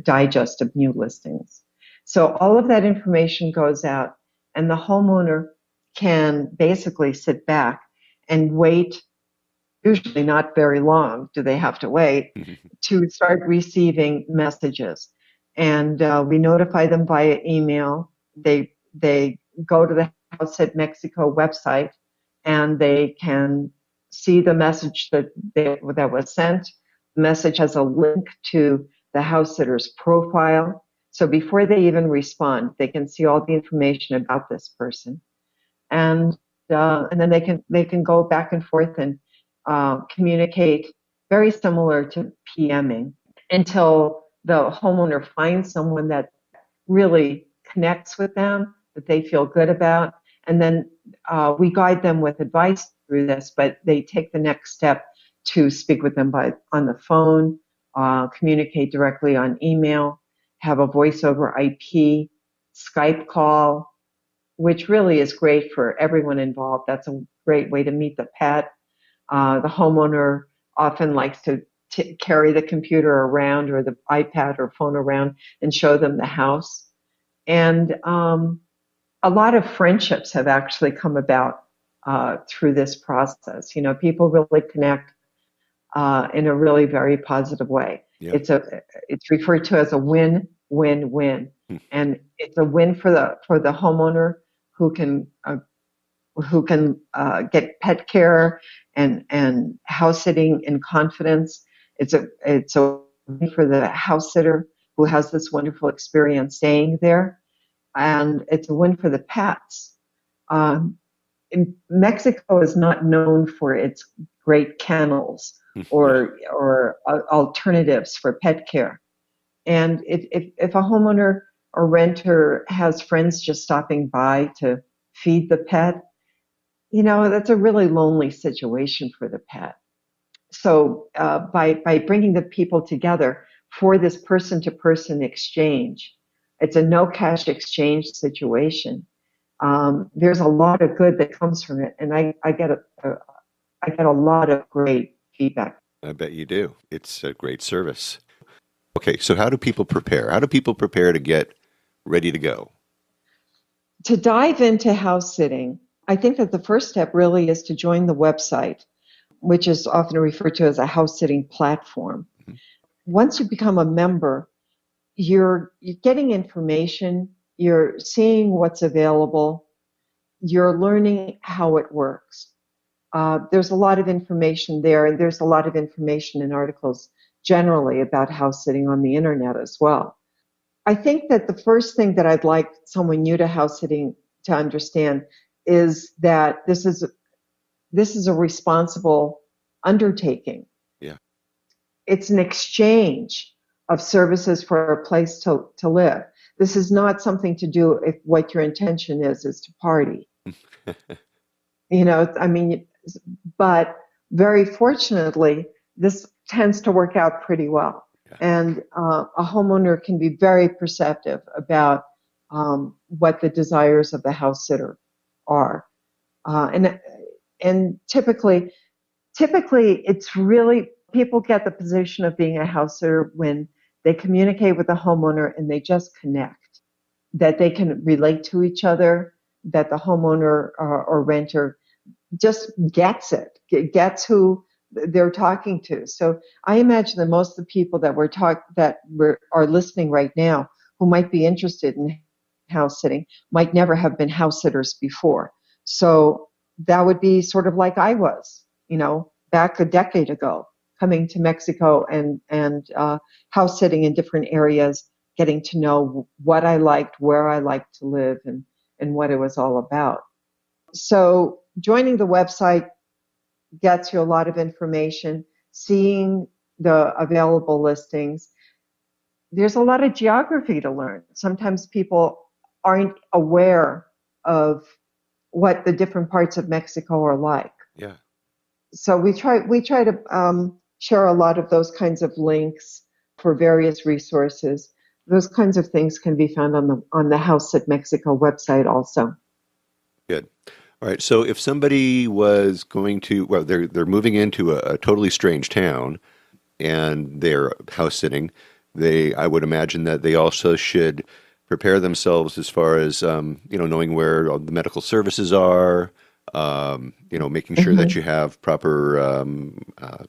digest of new listings. So all of that information goes out, and the homeowner can basically sit back and wait. Usually not very long do they have to wait to start receiving messages. And we notify them via email. They go to the House at Mexico website, and they can see the message that was sent. The message has a link to the house sitter's profile. So before they even respond, they can see all the information about this person, and then they can go back and forth and communicate, very similar to PMing, until the homeowner finds someone that really connects with them, that they feel good about, and then we guide them with advice through this. But they take the next step to speak with them on the phone, communicate directly on email, have a voice over IP, Skype call, which really is great for everyone involved. That's a great way to meet the pet. The homeowner often likes to carry the computer around, or the iPad or phone around, and show them the house. And a lot of friendships have actually come about through this process. People really connect in a really very positive way. Yeah. It's referred to as a win-win-win, and it's a win for the homeowner who can get pet care and house sitting in confidence. It's a win for the house sitter who has this wonderful experience staying there, and it's a win for the pets. Mexico is not known for its great kennels or alternatives for pet care. And if a homeowner or renter has friends just stopping by to feed the pet, that's a really lonely situation for the pet. So by bringing the people together for this person-to-person exchange, it's a no-cash exchange situation. There's a lot of good that comes from it, and I get a lot of great feedback. I bet you do. It's a great service. Okay, so how do people prepare? How do people prepare to get ready to go? To dive into house sitting, I think that the first step really is to join the website, which is often referred to as a house sitting platform. Mm-hmm. Once you become a member, you're getting information, you're seeing what's available, you're learning how it works. There's a lot of information there, and there's a lot of information in articles generally about house sitting on the internet as well. I think that the first thing that I'd like someone new to house sitting to understand is that this is a responsible undertaking. Yeah. It's an exchange of services for a place to live. This is not something to do if what your intention is to party. But very fortunately, this tends to work out pretty well. Yeah. And a homeowner can be very perceptive about what the desires of the house sitter are. And typically it's really, people get the position of being a house sitter when they communicate with the homeowner and they just connect, that they can relate to each other, that the homeowner or renter just gets it, gets who they're talking to. So I imagine that most of the people that are listening right now who might be interested in house sitting might never have been house sitters before. So that would be sort of like I was, back a decade ago, coming to Mexico and house sitting in different areas, getting to know what I liked, where I liked to live, and what it was all about. So joining the website gets you a lot of information, seeing the available listings. There's a lot of geography to learn. Sometimes people aren't aware of what the different parts of Mexico are like. Yeah. So we try to share a lot of those kinds of links for various resources. Those kinds of things can be found on the House at Mexico website also. Good. All right. So if somebody was going to, well, they're moving into a totally strange town and they're house sitting, I would imagine that they also should prepare themselves as far as knowing where all the medical services are, making sure that you have proper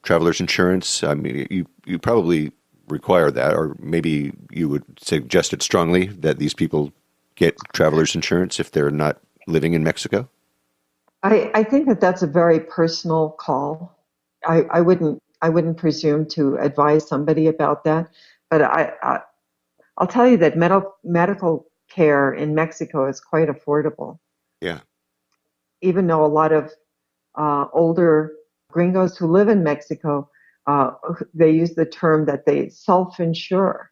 traveler's insurance. I mean, you probably require that, or maybe you would suggest it strongly that these people get traveler's insurance if they're not living in Mexico. I think that that's a very personal call. I wouldn't presume to advise somebody about that, but I'll tell you that medical care in Mexico is quite affordable. Yeah. Even though a lot of older gringos who live in Mexico, they use the term that they self-insure,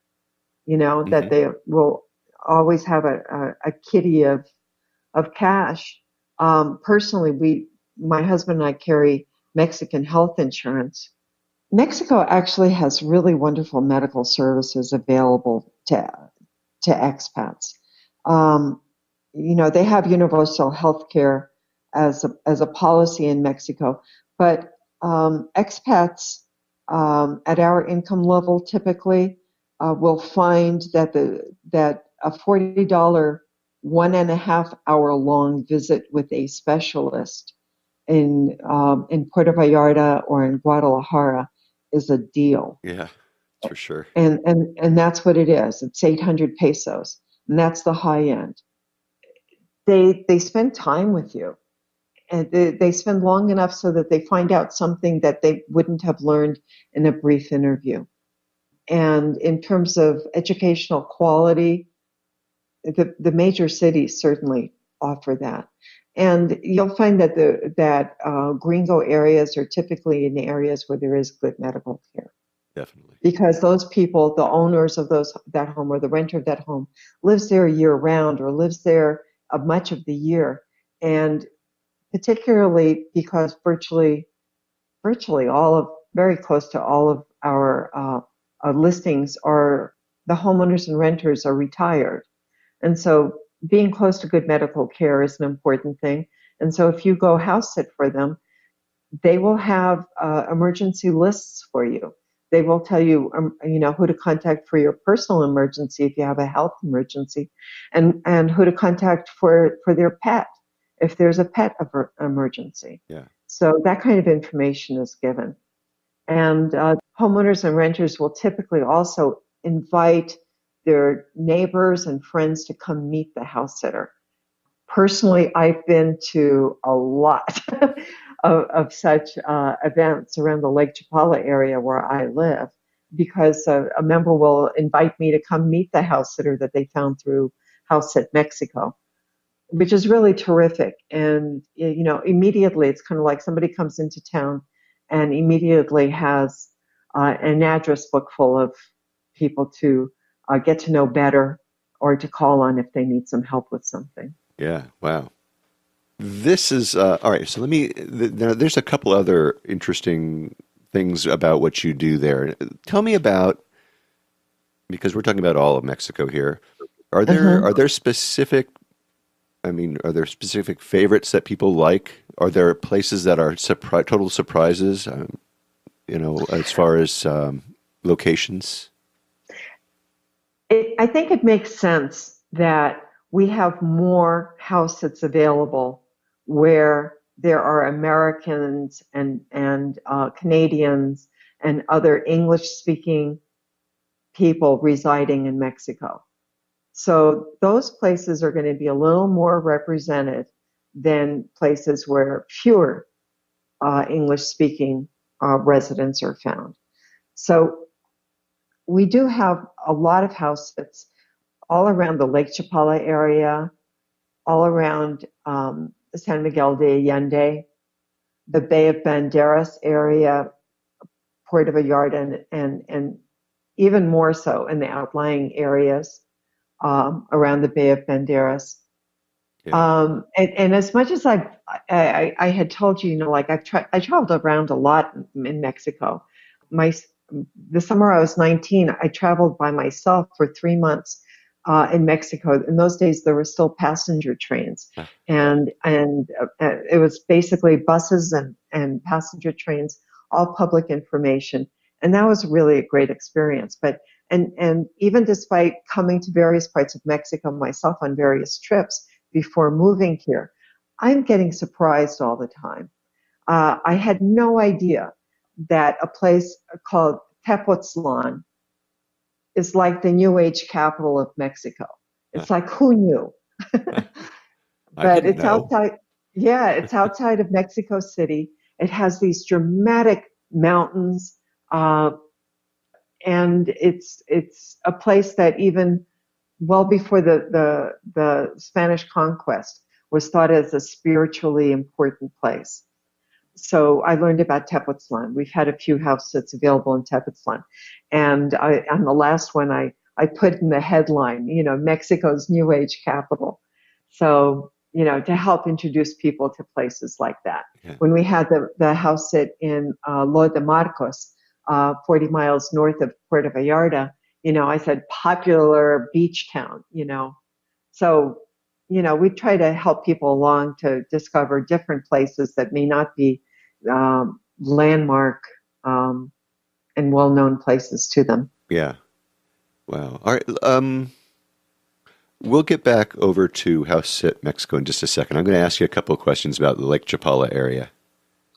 that they will always have a kitty of cash. Personally, my husband and I carry Mexican health insurance. Mexico actually has really wonderful medical services available to expats. They have universal health care as a policy in Mexico, but expats at our income level typically will find that that a $40 1.5 hour long visit with a specialist in Puerto Vallarta or in Guadalajara is a deal. Yeah, for sure. And that's what it is. It's 800 pesos, and that's the high end. They spend time with you, and they spend long enough so that they find out something that they wouldn't have learned in a brief interview. And in terms of educational quality, the major cities certainly offer that. And you'll find that gringo areas are typically in the areas where there is good medical care. Definitely. Because those people, the owners of that home or the renter of that home, lives there year round or lives there much of the year. And particularly because virtually very close to all of our listings are the homeowners and renters are retired. And so being close to good medical care is an important thing. And so if you go house sit for them, they will have emergency lists for you. They will tell you, who to contact for your personal emergency if you have a health emergency, and who to contact for their pet if there's a pet emergency. Yeah. So that kind of information is given. And homeowners and renters will typically also invite their neighbors and friends to come meet the house sitter. Personally, I've been to a lot of such events around the Lake Chapala area where I live, because a member will invite me to come meet the house sitter that they found through House at Mexico, which is really terrific. And, immediately it's kind of like somebody comes into town and immediately has an address book full of people to get to know better or to call on if they need some help with something. Yeah. Wow. This is all right. So there's a couple other interesting things about what you do there. Tell me about, because we're talking about all of Mexico here. Are there specific favorites that people like? Are there places that are total surprises? As far as locations. I think it makes sense that we have more house sits available where there are Americans and Canadians and other English-speaking people residing in Mexico. So those places are going to be a little more represented than places where fewer English-speaking residents are found. So we do have a lot of house sits all around the Lake Chapala area, all around San Miguel de Allende, the Bay of Banderas area, Puerto Vallarta and even more so in the outlying areas around the Bay of Banderas. Yeah. And as much as I had told you, like I traveled around a lot in Mexico. My the summer I was 19, I traveled by myself for 3 months in Mexico. In those days, there were still passenger trains, Yeah. and it was basically buses and passenger trains, all public information, and that was really a great experience. But and even despite coming to various parts of Mexico myself on various trips before moving here, I'm getting surprised all the time. I had no idea that a place called Tepoztlan is like the New Age capital of Mexico. It's like, who knew? I But didn't it's know. outside, yeah, it's outside of Mexico City. It has these dramatic mountains, uh, and it's a place that even well before the Spanish conquest was thought as a spiritually important place. So I learned about Tepoztlan. We've had a few house sits available in Tepoztlan. And on the last one, I put in the headline, Mexico's New Age capital. So, to help introduce people to places like that. Yeah. When we had the house sit in Lo de Marcos, 40 miles north of Puerto Vallarta, I said popular beach town, So, we try to help people along to discover different places that may not be landmark and well-known places to them. Yeah. Wow. All right. We'll get back over to House Sit Mexico in just a second. I'm going to ask you a couple of questions about the Lake Chapala area.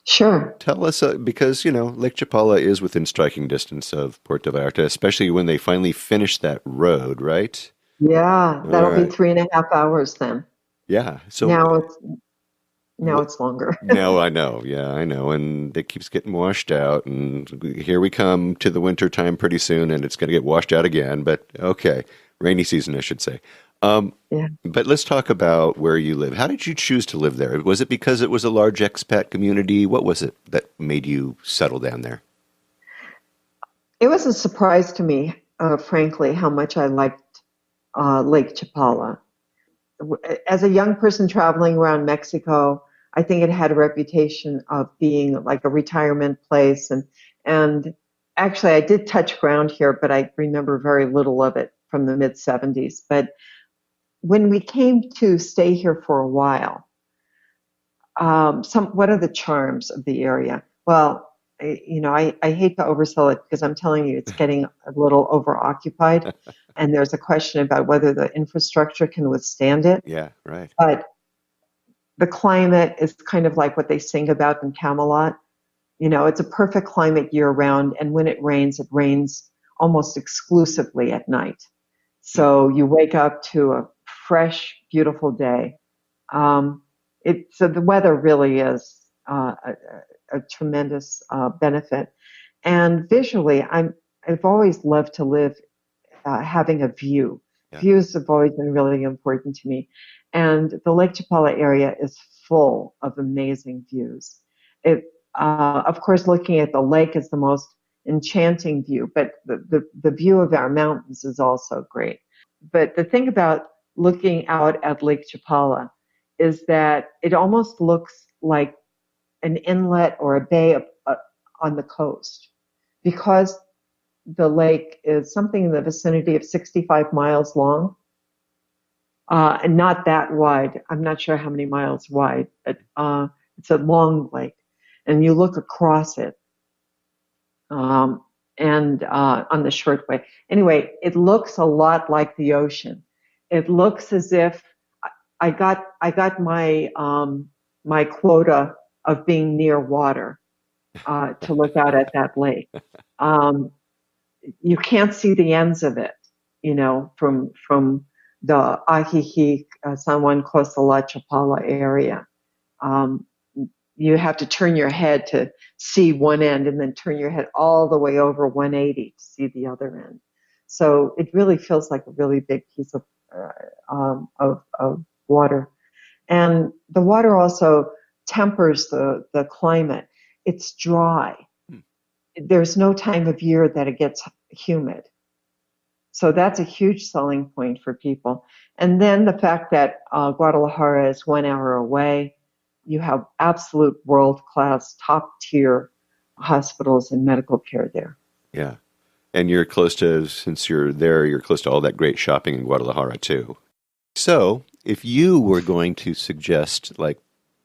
Sure. Tell us, because, Lake Chapala is within striking distance of Puerto Vallarta, especially when they finally finish that road, right? Yeah, All that'll be right. 3.5 hours then. Yeah. So Now it's now wh- it's longer. now I know. Yeah, I know. And it keeps getting washed out. And here we come to the winter time pretty soon, and it's going to get washed out again. But okay, rainy season, I should say. Yeah. But let's talk about where you live. How did you choose to live there? Was it because it was a large expat community? What was it that made you settle down there? It was a surprise to me, frankly, how much I liked Lake Chapala. As a young person traveling around Mexico, I think it had a reputation of being like a retirement place. And actually, I did touch ground here, but I remember very little of it from the mid 70s. But when we came to stay here for a while, what are the charms of the area? Well, I hate to oversell it because I'm telling you, it's getting a little overoccupied. And there's a question about whether the infrastructure can withstand it. Yeah, right. But the climate is kind of like what they sing about in Camelot. It's a perfect climate year round. And when it rains almost exclusively at night. So you wake up to a fresh, beautiful day. So the weather really is a tremendous benefit. And visually, I've always loved to live having a view. Yeah. Views have always been really important to me. And the Lake Chapala area is full of amazing views. Of course, looking at the lake is the most enchanting view, but the view of our mountains is also great. But the thing about looking out at Lake Chapala is that it almost looks like an inlet or a bay on the coast because the lake is something in the vicinity of 65 miles long and not that wide. I'm not sure how many miles wide, but it's a long lake. And you look across it and on the short way. Anyway, it looks a lot like the ocean. It looks as if I got my quota of being near water to look out at that lake. You can't see the ends of it, from the Ajijic, San Juan Costa La Chapala area. You have to turn your head to see one end and then turn your head all the way over 180 to see the other end. So it really feels like a really big piece of water. And the water also tempers the climate. It's dry. there's no time of year that it gets humid. So that's a huge selling point for people. And then the fact that Guadalajara is 1 hour away, you have absolute world-class, top-tier hospitals and medical care there. Yeah. And you're close to, since you're there, you're close to all that great shopping in Guadalajara too. So if you were going to suggest, like,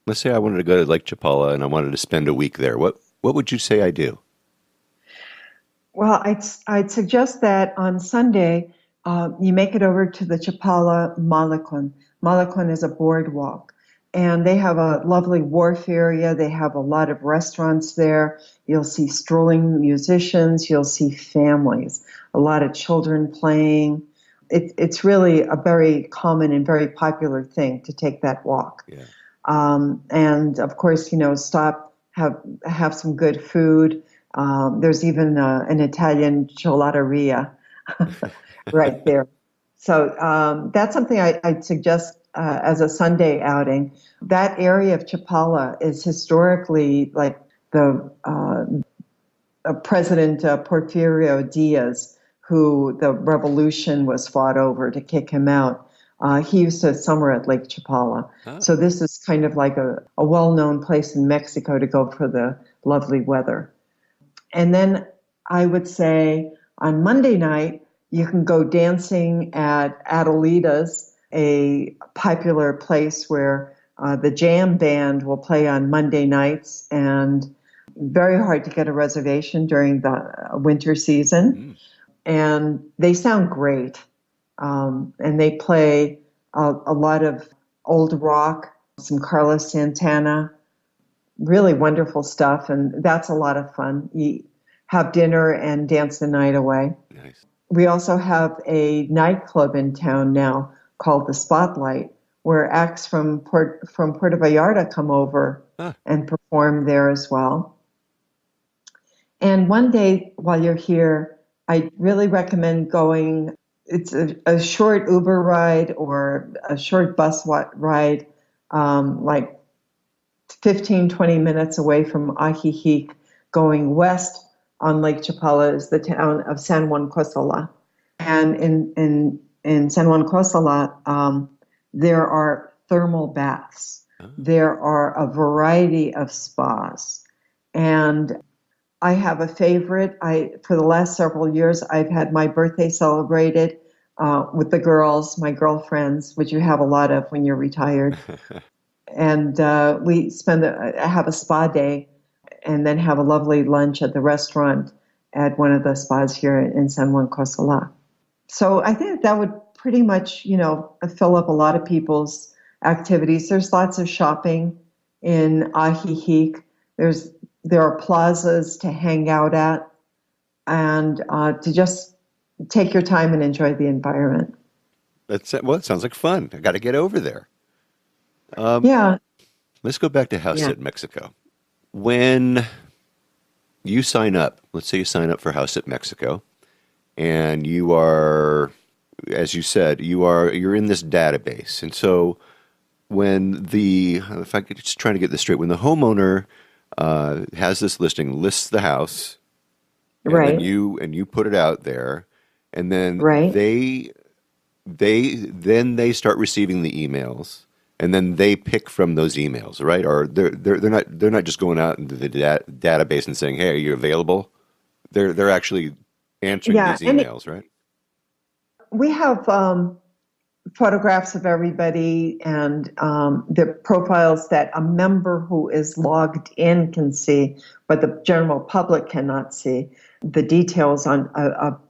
let's say I wanted to go to Lake Chapala and I wanted to spend a week there, what would you say I do? Well, I'd suggest that on Sunday, you make it over to the Chapala Malecon. Malecon is a boardwalk, and they have a lovely wharf area. They have a lot of restaurants there. You'll see strolling musicians. You'll see families, a lot of children playing. It's really a very common and very popular thing to take that walk. Yeah. And of course, stop, have some good food. There's even an Italian gelateria right there. So that's something I'd suggest as a Sunday outing. That area of Chapala is historically like the President Porfirio Diaz, who the revolution was fought over to kick him out. He used to summer at Lake Chapala. Oh. So this is kind of like a well-known place in Mexico to go for the lovely weather. And then I would say on Monday night, you can go dancing at Adelitas, a popular place where the jam band will play on Monday nights, and very hard to get a reservation during the winter season. Mm. And they sound great. And they play a lot of old rock, some Carlos Santana, really wonderful stuff. And that's a lot of fun. You have dinner and dance the night away. Nice. We also have a nightclub in town now called The Spotlight, where acts from Puerto Vallarta come over and perform there as well. And one day while you're here, I really recommend going. It's a short Uber ride or a short bus ride, like 15, 20 minutes away from Ajijic. Going west on Lake Chapala is the town of San Juan Cosala. And in San Juan Cosala, there are thermal baths. There are a variety of spas. And I have a favorite. For the last several years, I've had my birthday celebrated with the girls, my girlfriends, which you have a lot of when you're retired. And we have a spa day and then have a lovely lunch at the restaurant at one of the spas here in San Juan Cosala. So I think that would pretty much, fill up a lot of people's activities. There's lots of shopping in Ajijic. There are plazas to hang out at and to just take your time and enjoy the environment. It sounds like fun. I got to get over there. Yeah. Let's go back to House at Mexico. When you sign up, let's say you sign up for House at Mexico, and you are, as you said, you're in this database. And so if I could just try to get this straight, when the homeowner has this listing, lists the house, and right, then you put it out there, and then right, they start receiving the emails, and then they pick from those emails, right? Or they're not just going out into the database and saying, "Hey, are you available?" They're actually answering these emails, right? We have photographs of everybody and the profiles that a member who is logged in can see, but the general public cannot see the details on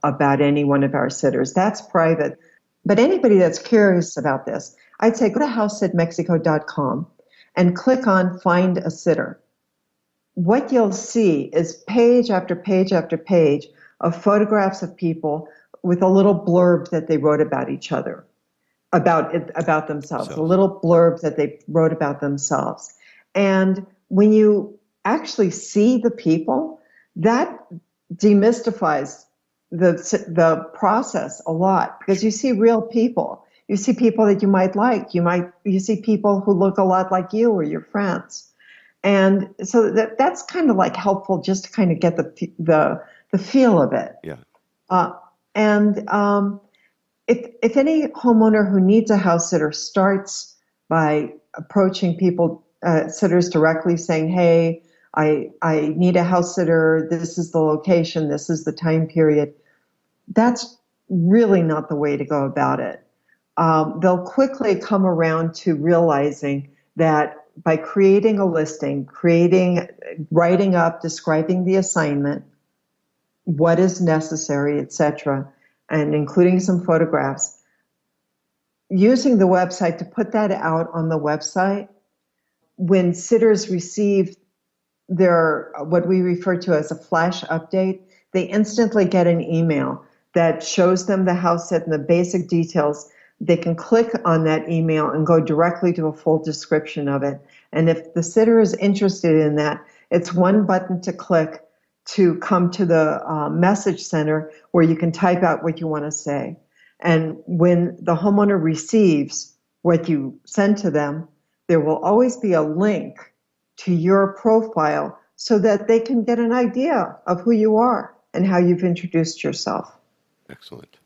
about any one of our sitters. That's private. But anybody that's curious about this, I'd say go to houseatmexico.com and click on Find a Sitter. What you'll see is page after page after page of photographs of people with a little blurb that they wrote about each other, about themselves, a little blurb that they wrote about themselves. And when you actually see the people, that demystifies the process a lot, because you see real people. You see people that you might like. You see people who look a lot like you or your friends. And so that's kind of like helpful just to kind of get the feel of it. Yeah. And if any homeowner who needs a house sitter starts by approaching people, sitters directly saying, hey, I need a house sitter, this is the location, this is the time period, that's really not the way to go about it. They'll quickly come around to realizing that by creating a listing, writing up, describing the assignment, what is necessary, etc., and including some photographs, using the website to put that out on the website, when sitters receive their, what we refer to as a flash update, they instantly get an email that shows them the house set and the basic details. They can click on that email and go directly to a full description of it. And if the sitter is interested in that, it's one button to click to come to the message center where you can type out what you want to say. And when the homeowner receives what you send to them, there will always be a link to your profile so that they can get an idea of who you are and how you've introduced yourself. Excellent.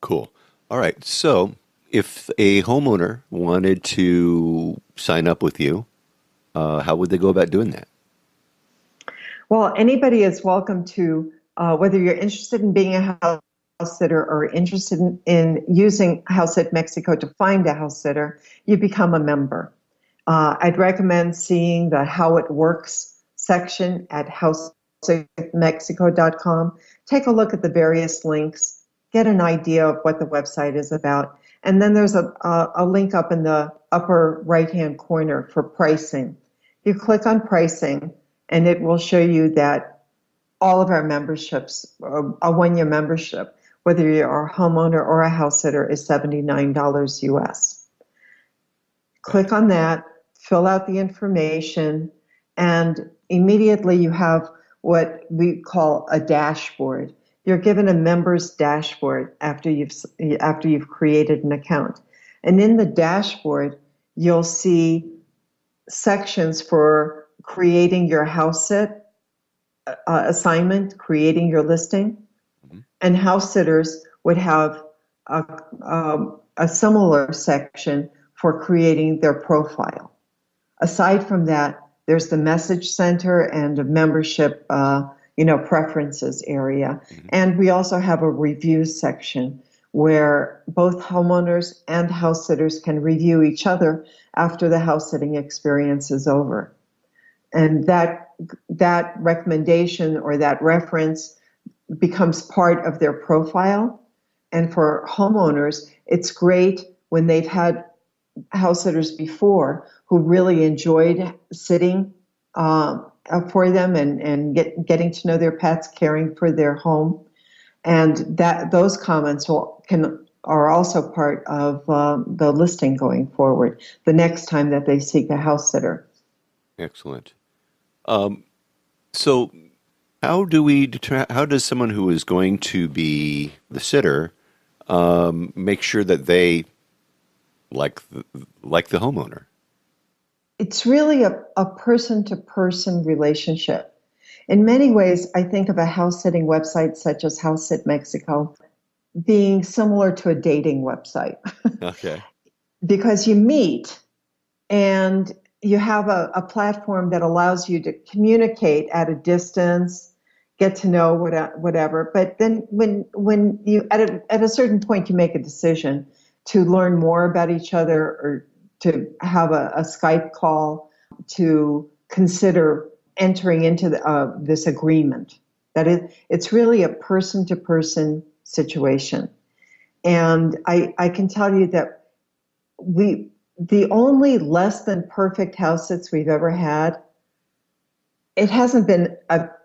Cool. All right. So if a homeowner wanted to sign up with you, how would they go about doing that? Well, anybody is welcome to, whether you're interested in being a house sitter or interested in using House Sit Mexico to find a house sitter, you become a member. I'd recommend seeing the How It Works section at housesitmexico.com. Take a look at the various links, get an idea of what the website is about. And then there's a link up in the upper right-hand corner for pricing. You click on pricing, and it will show you that all of our memberships, a one-year membership, whether you're a homeowner or a house sitter, is $79 US. Click on that, fill out the information, and immediately you have what we call a dashboard. You're given a member's dashboard after you've created an account. And in the dashboard, you'll see sections for creating your house sit assignment, creating your listing, and house sitters would have a similar section for creating their profile. Aside from that, there's the message center and a membership, preferences area. And we also have a review section where both homeowners and house sitters can review each other after the house sitting experience is over. And that recommendation or that reference becomes part of their profile. And for homeowners, it's great when they've had house sitters before who really enjoyed sitting for them and getting to know their pets, caring for their home. And those comments are also part of the listing going forward the next time that they seek a house sitter. Excellent. So how does someone who is going to be the sitter make sure that they like the homeowner? It's really a person-to-person relationship. In many ways, I think of a house-sitting website such as House Sit Mexico being similar to a dating website. Okay. Because you meet and you have a platform that allows you to communicate at a distance, get to know whatever. But then when you at a certain point you make a decision to learn more about each other or to have a Skype call, to consider entering into this agreement. It's really a person-to-person situation. And I can tell you that the only less than perfect house sits we've ever had, it hasn't been,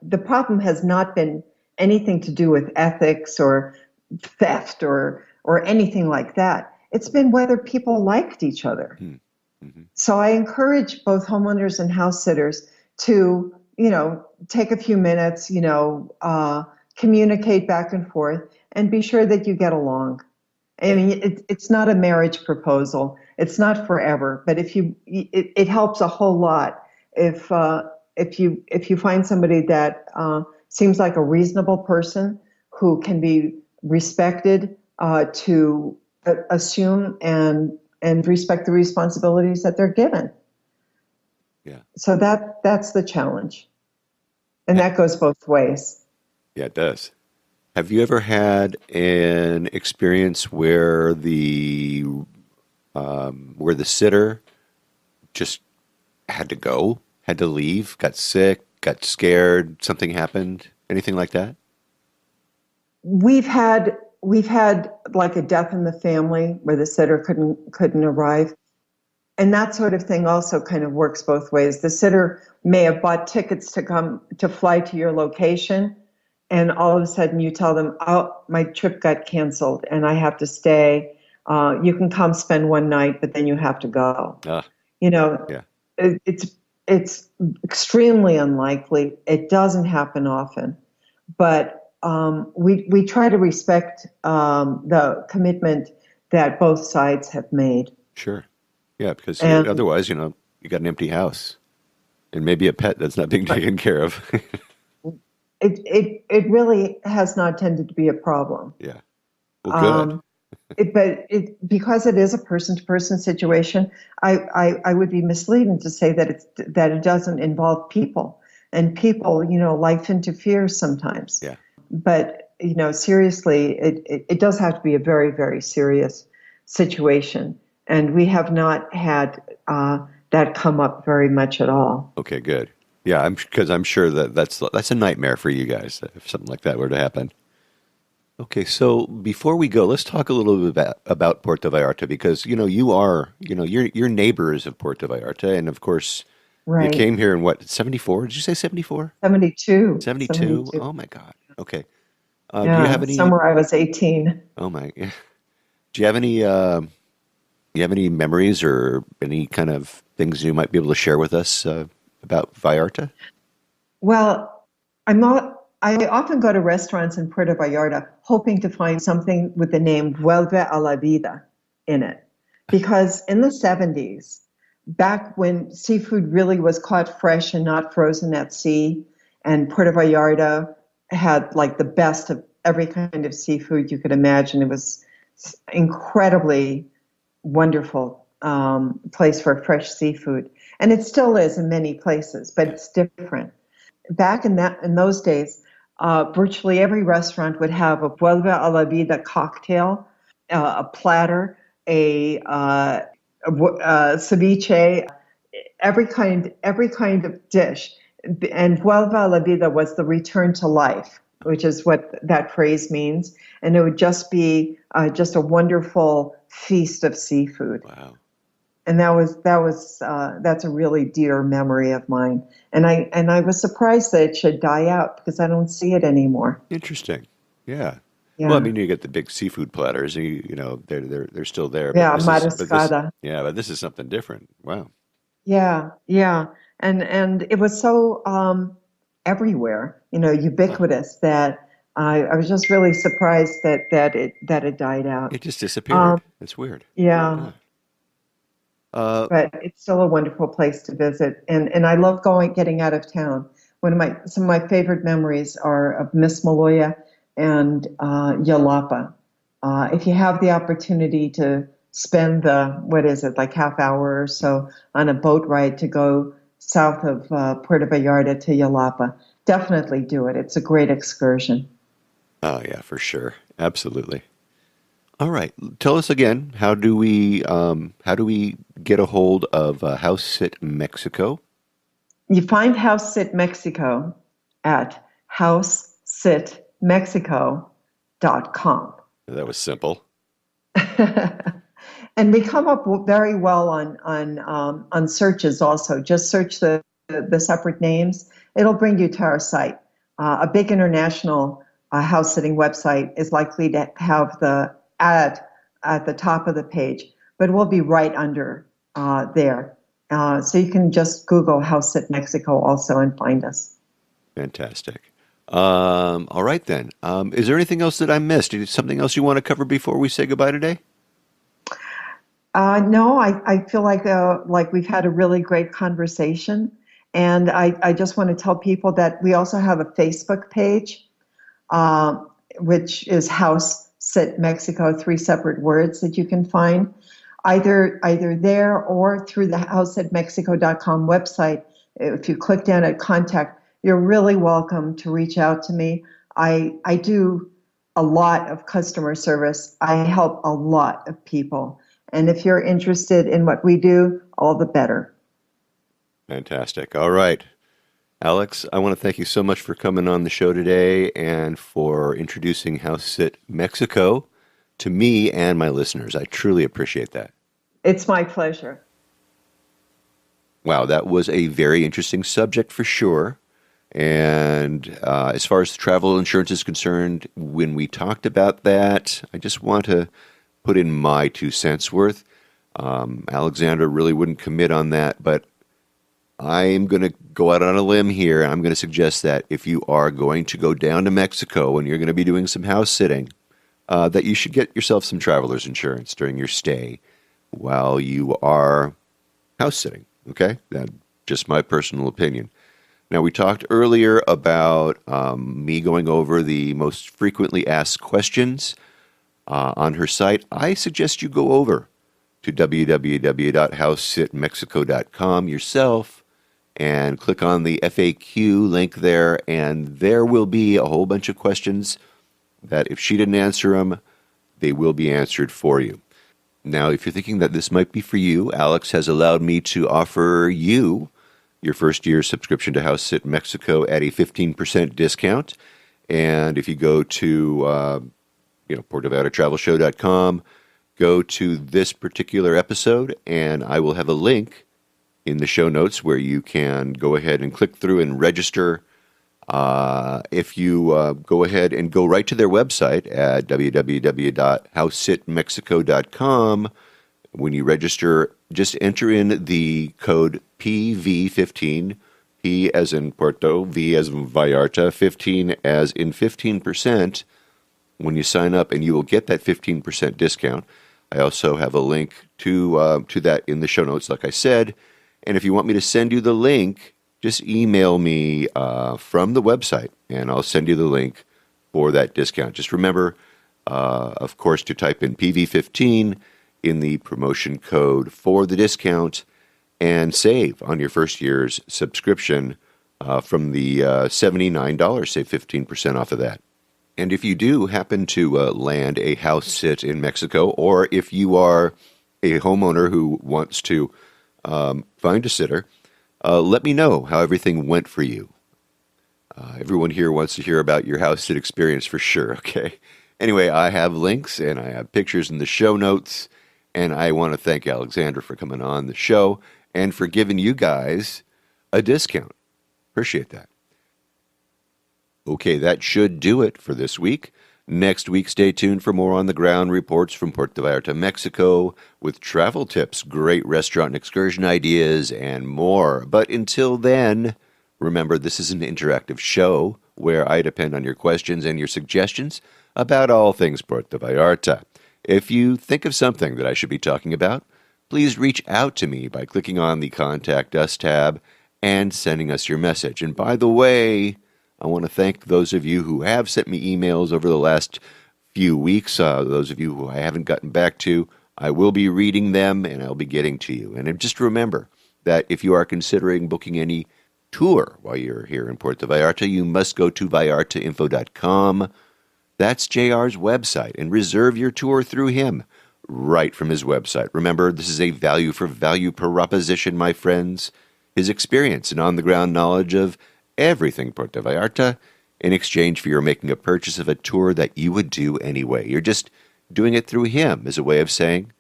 the problem has not been anything to do with ethics or theft or anything like that. It's been whether people liked each other. Mm-hmm. So I encourage both homeowners and house sitters to, take a few minutes, communicate back and forth and be sure that you get along. I mean, it's not a marriage proposal. It's not forever, but it helps a whole lot if you find somebody that seems like a reasonable person who can be respected, to assume and respect the responsibilities that they're given. Yeah. So that's the challenge, and that goes both ways. Yeah, it does. Have you ever had an experience where the sitter just had to go, had to leave, got sick, got scared, something happened, anything like that? We've had like a death in the family where the sitter couldn't arrive. And that sort of thing also kind of works both ways. The sitter may have bought tickets to fly to your location, and all of a sudden you tell them, "Oh, my trip got canceled and I have to stay. You can come spend one night, but then you have to go." You know, Yeah. it's extremely unlikely. It doesn't happen often, but we try to respect the commitment that both sides have made. Sure. Yeah, because And otherwise, you got an empty house and maybe a pet that's not being taken care of. it really has not tended to be a problem. Yeah. Well, good. Because it is a person-to-person situation, I would be misleading to say that it doesn't involve people. And people, life interferes sometimes. Yeah. But seriously, it does have to be a very, very serious situation, and we have not had that come up very much at all. Okay, good. Yeah, because I'm sure that's a nightmare for you guys if something like that were to happen. Okay, so before we go, let's talk a little bit about Puerto Vallarta because you're neighbors of Puerto Vallarta, and of course you Right. came here in what 74? Did you say 74? 72. 72? Oh my God. Okay. Do you Yeah, have any? somewhere I was 18. Oh my. Do you have any? You have any memories or any kind of things you might be able to share with us about Vallarta? Well, I often go to restaurants in Puerto Vallarta hoping to find something with the name Vuelve a la Vida in it. Because in the 70s, back when seafood really was caught fresh and not frozen at sea, and Puerto Vallarta had like the best of every kind of seafood you could imagine. It was incredibly wonderful place for fresh seafood. And it still is in many places, but it's different. Back in those days, virtually every restaurant would have a Vuelve a la Vida cocktail, a platter, a ceviche, every kind of dish. And Vuelve a la Vida was the return to life, which is what that phrase means. And it would just be just a wonderful feast of seafood. Wow. And that's a really dear memory of mine. And I was surprised that it should die out because I don't see it anymore. Interesting. Yeah. Yeah. Well, I mean, you get the big seafood platters. They're still there. Yeah, Mariscada. mariscada. But this is something different. Wow. Yeah, yeah. And it was so everywhere, ubiquitous that I was just really surprised that it died out. It just disappeared. It's weird. Yeah. But it's still a wonderful place to visit, and I love getting out of town. Some of my favorite memories are of Miss Maloya and Yalapa. If you have the opportunity to spend like half hour or so on a boat ride to go south of Puerto Vallarta to Yalapa, definitely do it. It's a great excursion. Oh yeah, for sure, absolutely. All right, tell us again. How do we get a hold of House Sit Mexico? You find House Sit Mexico at housesitmexico.com. That was simple. And we come up very well on searches also. Just search the separate names. It'll bring you to our site. A big international house sitting website is likely to have the ad at the top of the page, but we'll be right under there. So you can just Google House Sit Mexico also and find us. Fantastic. All right then. Is there anything else that I missed? Is there something else you want to cover before we say goodbye today? No, I feel like we've had a really great conversation, And I just want to tell people that we also have a Facebook page, which is House Sit Mexico, 3 separate words that you can find either there or through the housesatmexico.com website. If you click down at contact, you're really welcome to reach out to me. I do a lot of customer service. I help a lot of people. And if you're interested in what we do, all the better. Fantastic. All right. Alex, I want to thank you so much for coming on the show today and for introducing House Sit Mexico to me and my listeners. I truly appreciate that. It's my pleasure. Wow, that was a very interesting subject for sure. And as far as travel insurance is concerned, when we talked about that, I just want to put in my 2 cents worth. Alexandra really wouldn't commit on that, but I'm going to go out on a limb here. I'm going to suggest that if you are going to go down to Mexico and you're going to be doing some house sitting, that you should get yourself some traveler's insurance during your stay while you are house sitting. Okay? That's just my personal opinion. Now, we talked earlier about me going over the most frequently asked questions on her site. I suggest you go over to www.housesitmexico.com yourself and click on the FAQ link there, and there will be a whole bunch of questions that if she didn't answer them, they will be answered for you. Now, if you're thinking that this might be for you, Alex has allowed me to offer you your first year subscription to House Sit Mexico at a 15% discount. And if you go to PuertoVallartaTravelShow.com, go to this particular episode, and I will have a link in the show notes where you can go ahead and click through and register. If you go ahead and go right to their website at www.housesitmexico.com, when you register, just enter in the code PV15, P as in Puerto, V as in Vallarta, 15 as in 15%, when you sign up, and you will get that 15% discount. I also have a link to that in the show notes, like I said. And if you want me to send you the link, just email me from the website, and I'll send you the link for that discount. Just remember, of course, to type in PV15 in the promotion code for the discount and save on your first year's subscription from the $79, save 15% off of that. And if you do happen to land a house sit in Mexico, or if you are a homeowner who wants to find a sitter, let me know how everything went for you. Everyone here wants to hear about your house sit experience for sure, okay? Anyway, I have links and I have pictures in the show notes, and I want to thank Alexandra for coming on the show and for giving you guys a discount. Appreciate that. Okay, that should do it for this week. Next week, stay tuned for more on-the-ground reports from Puerto Vallarta, Mexico, with travel tips, great restaurant and excursion ideas, and more. But until then, remember, this is an interactive show where I depend on your questions and your suggestions about all things Puerto Vallarta. If you think of something that I should be talking about, please reach out to me by clicking on the Contact Us tab and sending us your message. And by the way, I want to thank those of you who have sent me emails over the last few weeks. Those of you who I haven't gotten back to, I will be reading them and I'll be getting to you. And just remember that if you are considering booking any tour while you're here in Puerto Vallarta, you must go to vallartainfo.com. That's JR's website, and reserve your tour through him right from his website. Remember, this is a value for value proposition, my friends. His experience and on-the-ground knowledge of everything Puerto Vallarta in exchange for your making a purchase of a tour that you would do anyway. You're just doing it through him as a way of saying,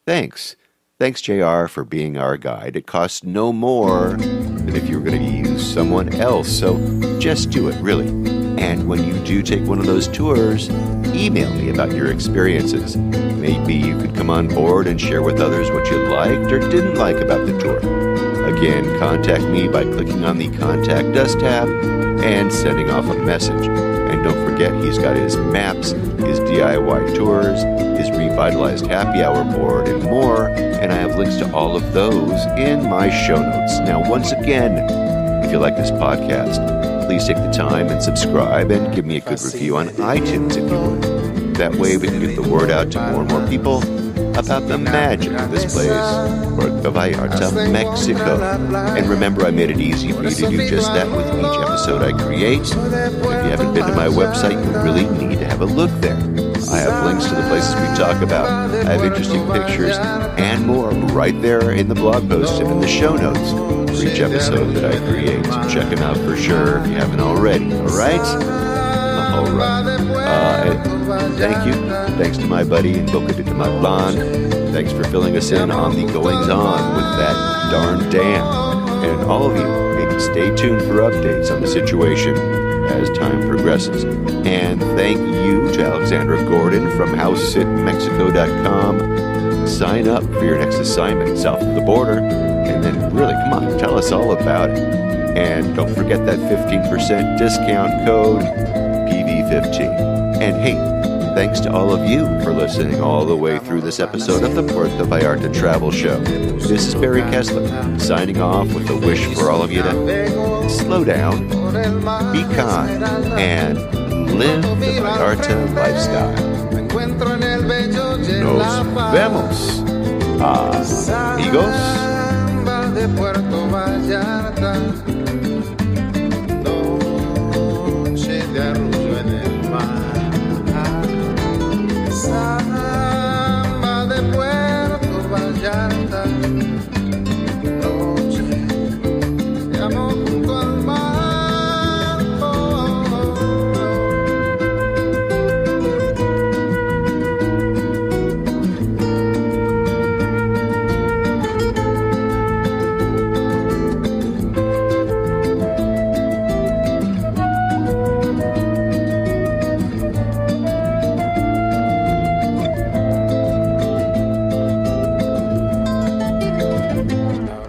thanks. Thanks, JR, for being our guide. It costs no more than if you were going to use someone else. So just do it, really. And when you do take one of those tours, email me about your experiences. Maybe you could come on board and share with others what you liked or didn't like about the tour. Again, contact me by clicking on the Contact Us tab and sending off a message. And don't forget, he's got his maps, his DIY tours, his revitalized happy hour board, and more. And I have links to all of those in my show notes. Now, once again, if you like this podcast, please take the time and subscribe and give me a good review on iTunes if you would. That way we can get the word out to more and more people about the magic of this place, Puerto Vallarta, Mexico. And remember, I made it easy for you to do just that with each episode I create. If you haven't been to my website, you really need to have a look there. I have links to the places we talk about. I have interesting pictures and more right there in the blog posts and in the show notes for each episode that I create. So check them out for sure if you haven't already. All right? All right. Thank you. Thanks to my buddy in Boca de Matlan. Thanks for filling us in on the goings-on with that darn dam. And all of you, stay tuned for updates on the situation as time progresses. And thank you to Alexandra Gordon from housesitmexico.com. Sign up for your next assignment south of the border. And then really, come on, tell us all about it. And don't forget that 15% discount code, PV15. And hey, thanks to all of you for listening all the way through this episode of the Puerto Vallarta Travel Show. This is Barry Kessler, signing off with a wish for all of you to slow down, be kind, and live the Vallarta lifestyle. Nos vemos, amigos. De Puerto Vallarta, noche de arrullo en el mar, samba de Puerto Vallarta, noche de amor junto al mar.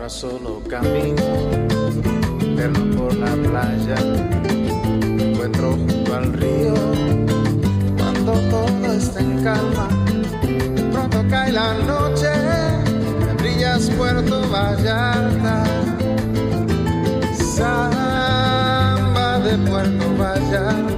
Solo camino, perno por la playa, me encuentro junto al río, cuando todo está en calma, pronto cae la noche, brillas Puerto Vallarta, samba de Puerto Vallarta.